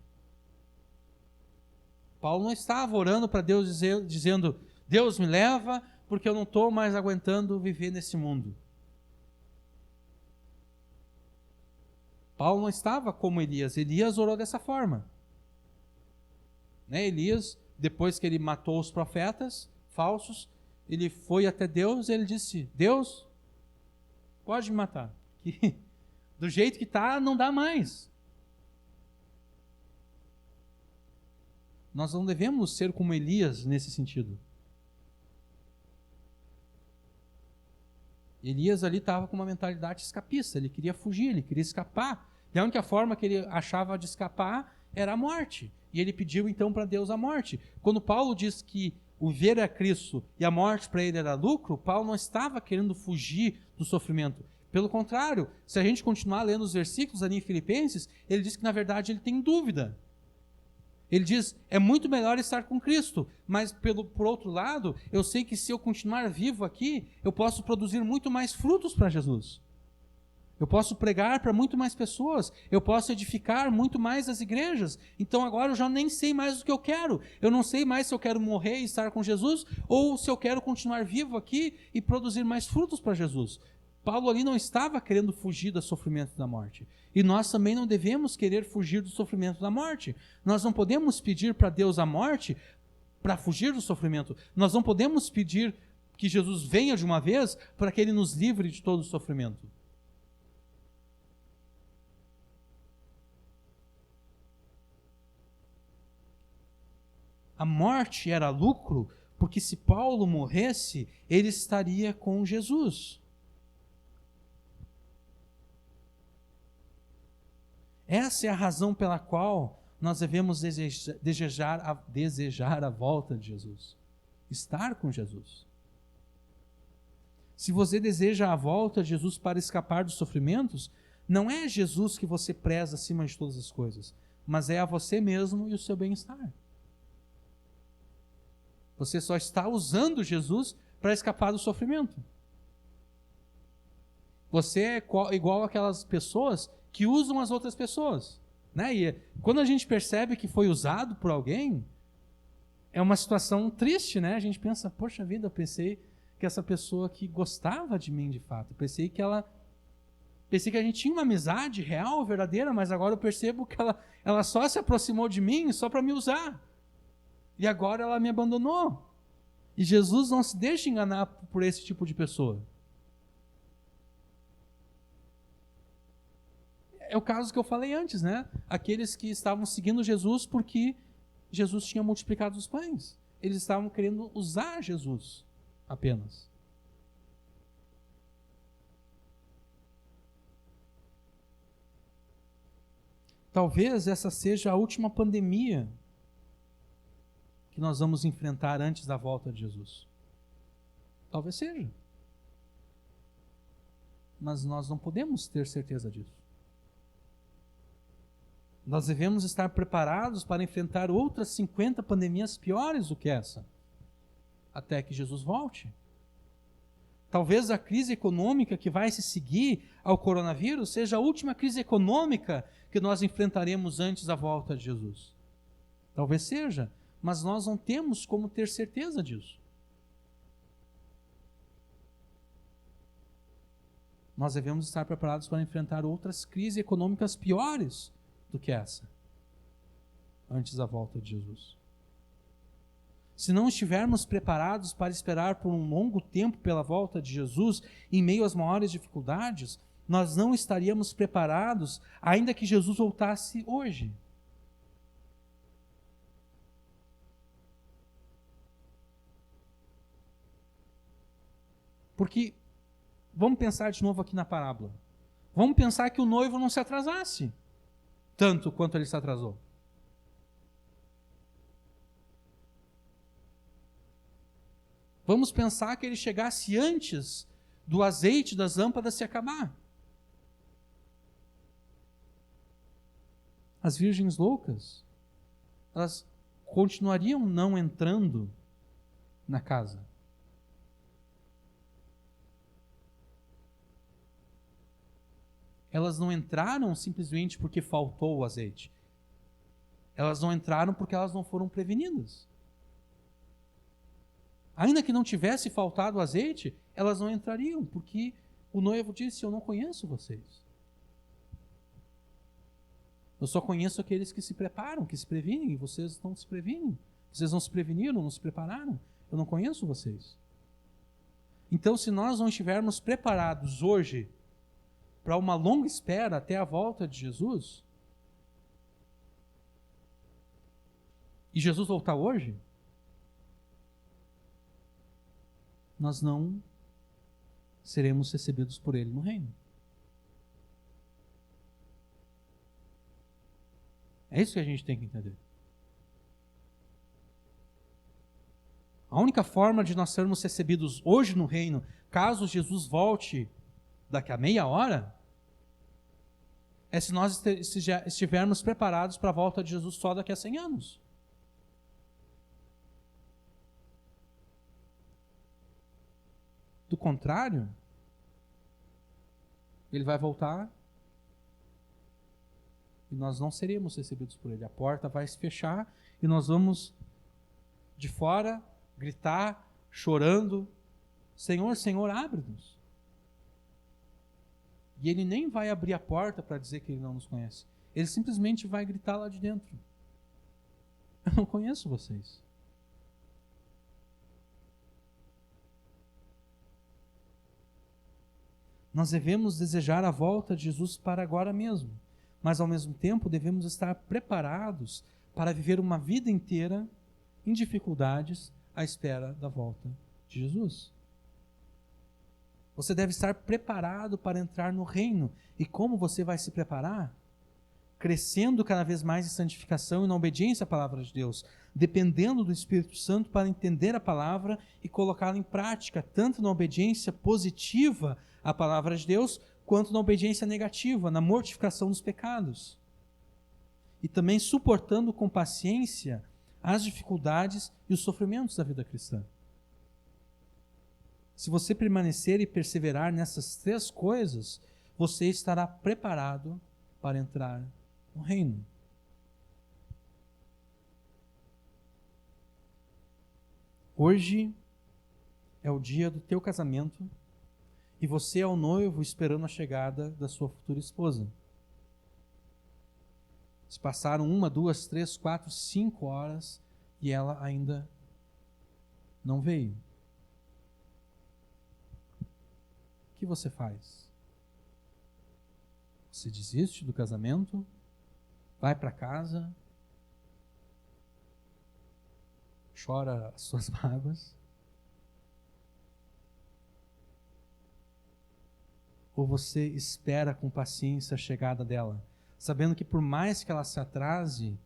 Paulo não estava orando para Deus dizendo, Deus me leva porque eu não estou mais aguentando viver nesse mundo. Paulo não estava como Elias. Elias orou dessa forma. Elias, depois que ele matou os profetas falsos, ele foi até Deus e ele disse, Deus, pode me matar. Que, do jeito que está, não dá mais. Nós não devemos ser como Elias nesse sentido. Elias ali estava com uma mentalidade escapista, ele queria fugir, ele queria escapar. E a única forma que ele achava de escapar era a morte. E ele pediu então para Deus a morte. Quando Paulo diz que o ver é Cristo e a morte para ele era lucro, Paulo não estava querendo fugir do sofrimento. Pelo contrário, se a gente continuar lendo os versículos ali em Filipenses, ele diz que na verdade ele tem dúvida. Ele diz, é muito melhor estar com Cristo, mas por outro lado, eu sei que se eu continuar vivo aqui, eu posso produzir muito mais frutos para Jesus. Eu posso pregar para muito mais pessoas, eu posso edificar muito mais as igrejas. Então agora eu já nem sei mais o que eu quero. Eu não sei mais se eu quero morrer e estar com Jesus, ou se eu quero continuar vivo aqui e produzir mais frutos para Jesus. Paulo ali não estava querendo fugir do sofrimento da morte. E nós também não devemos querer fugir do sofrimento da morte. Nós não podemos pedir para Deus a morte para fugir do sofrimento. Nós não podemos pedir que Jesus venha de uma vez para que Ele nos livre de todo o sofrimento. A morte era lucro, porque se Paulo morresse, ele estaria com Jesus. Essa é a razão pela qual nós devemos desejar a volta de Jesus. Estar com Jesus. Se você deseja a volta de Jesus para escapar dos sofrimentos, não é Jesus que você preza acima de todas as coisas, mas é a você mesmo e o seu bem-estar. Você só está usando Jesus para escapar do sofrimento. Você é igual aquelas pessoas que usam as outras pessoas. E quando a gente percebe que foi usado por alguém, é uma situação triste, A gente pensa, poxa vida, eu pensei que essa pessoa que gostava de mim de fato, pensei que a gente tinha uma amizade real, verdadeira, mas agora eu percebo que ela só se aproximou de mim só para me usar. E agora ela me abandonou. E Jesus não se deixa enganar por esse tipo de pessoa. É o caso que eu falei antes, né? Aqueles que estavam seguindo Jesus porque Jesus tinha multiplicado os pães. Eles estavam querendo usar Jesus apenas. Talvez essa seja a última pandemia que nós vamos enfrentar antes da volta de Jesus. Talvez seja. Mas nós não podemos ter certeza disso. Nós devemos estar preparados para enfrentar outras 50 pandemias piores do que essa, até que Jesus volte. Talvez a crise econômica que vai se seguir ao coronavírus seja a última crise econômica que nós enfrentaremos antes da volta de Jesus. Talvez seja, mas nós não temos como ter certeza disso. Nós devemos estar preparados para enfrentar outras crises econômicas piores do que essa, antes da volta de Jesus. Se não estivermos preparados para esperar por um longo tempo pela volta de Jesus, em meio às maiores dificuldades, nós não estaríamos preparados, ainda que Jesus voltasse hoje. Porque, vamos pensar de novo aqui na parábola. Vamos pensar que o noivo não se atrasasse tanto quanto ele se atrasou. Vamos pensar que ele chegasse antes do azeite das lâmpadas se acabar. As virgens loucas, elas continuariam não entrando na casa. Elas não entraram simplesmente porque faltou o azeite. Elas não entraram porque elas não foram prevenidas. Ainda que não tivesse faltado o azeite, elas não entrariam, porque o noivo disse: eu não conheço vocês. Eu só conheço aqueles que se preparam, que se previnem, e vocês não se previnem. Vocês não se preveniram, não se prepararam. Eu não conheço vocês. Então, se nós não estivermos preparados hoje para uma longa espera até a volta de Jesus, e Jesus voltar hoje, nós não seremos recebidos por Ele no reino. É isso que a gente tem que entender. A única forma de nós sermos recebidos hoje no reino, caso Jesus volte daqui a meia hora, é se nós estivermos preparados para a volta de Jesus só daqui a 100 anos. Do contrário, ele vai voltar e nós não seremos recebidos por ele. A porta vai se fechar e nós vamos de fora gritar, chorando: Senhor, Senhor, abre-nos. E ele nem vai abrir a porta para dizer que ele não nos conhece. Ele simplesmente vai gritar lá de dentro: eu não conheço vocês. Nós devemos desejar a volta de Jesus para agora mesmo, mas ao mesmo tempo devemos estar preparados para viver uma vida inteira em dificuldades à espera da volta de Jesus. Você deve estar preparado para entrar no reino. E como você vai se preparar? Crescendo cada vez mais em santificação e na obediência à palavra de Deus, dependendo do Espírito Santo para entender a palavra e colocá-la em prática, tanto na obediência positiva à palavra de Deus, quanto na obediência negativa, na mortificação dos pecados. E também suportando com paciência as dificuldades e os sofrimentos da vida cristã. Se você permanecer e perseverar nessas três coisas, você estará preparado para entrar no reino. Hoje é o dia do teu casamento e você é o noivo esperando a chegada da sua futura esposa. Se passaram 1, 2, 3, 4, 5 horas e ela ainda não veio. O que você faz? Você desiste do casamento, vai para casa, chora as suas mágoas, ou você espera com paciência a chegada dela, sabendo que por mais que ela se atrase,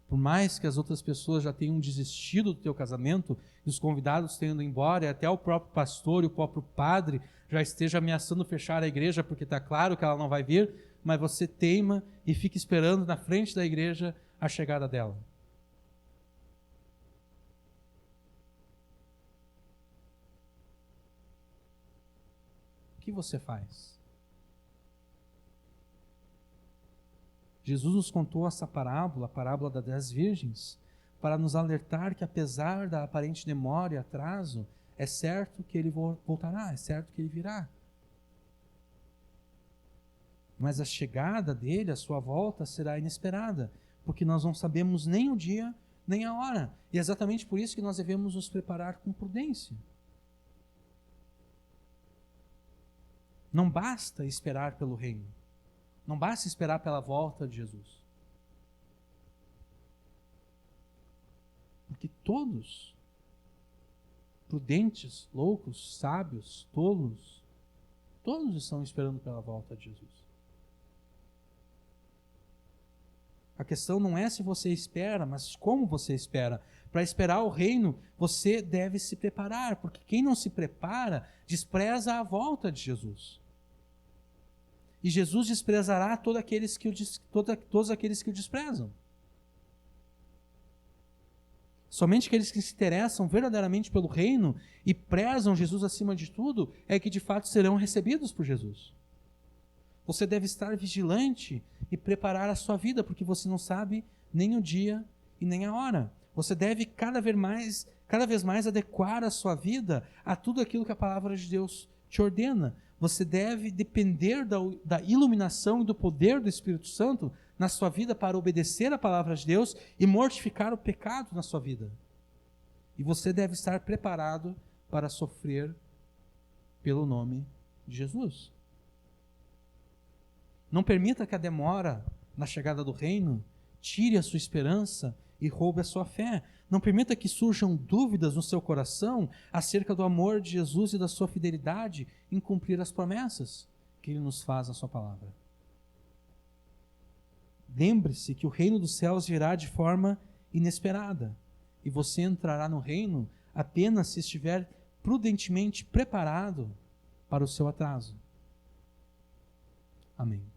por mais que as outras pessoas já tenham desistido do teu casamento, e os convidados tenham ido embora, e até o próprio pastor e o próprio padre já esteja ameaçando fechar a igreja, porque está claro que ela não vai vir, mas você teima e fica esperando na frente da igreja a chegada dela. O que você faz? Jesus nos contou essa parábola, a parábola das 10 virgens, para nos alertar que apesar da aparente demora e atraso, é certo que ele voltará, é certo que ele virá. Mas a chegada dele, a sua volta, será inesperada, porque nós não sabemos nem o dia, nem a hora. E é exatamente por isso que nós devemos nos preparar com prudência. Não basta esperar pelo reino. Não basta esperar pela volta de Jesus. Porque todos, prudentes, loucos, sábios, tolos, todos estão esperando pela volta de Jesus. A questão não é se você espera, mas como você espera. Para esperar o reino, você deve se preparar, porque quem não se prepara, despreza a volta de Jesus. E Jesus desprezará todos aqueles que o desprezam. Somente aqueles que se interessam verdadeiramente pelo reino e prezam Jesus acima de tudo, é que de fato serão recebidos por Jesus. Você deve estar vigilante e preparar a sua vida, porque você não sabe nem o dia e nem a hora. Você deve cada vez mais adequar a sua vida a tudo aquilo que a palavra de Deus te ordena. Você deve depender da iluminação e do poder do Espírito Santo na sua vida para obedecer a palavra de Deus e mortificar o pecado na sua vida. E você deve estar preparado para sofrer pelo nome de Jesus. Não permita que a demora na chegada do reino tire a sua esperança e roube a sua fé. Não permita que surjam dúvidas no seu coração acerca do amor de Jesus e da sua fidelidade em cumprir as promessas que Ele nos faz na sua palavra. Lembre-se que o reino dos céus virá de forma inesperada e você entrará no reino apenas se estiver prudentemente preparado para o seu atraso. Amém.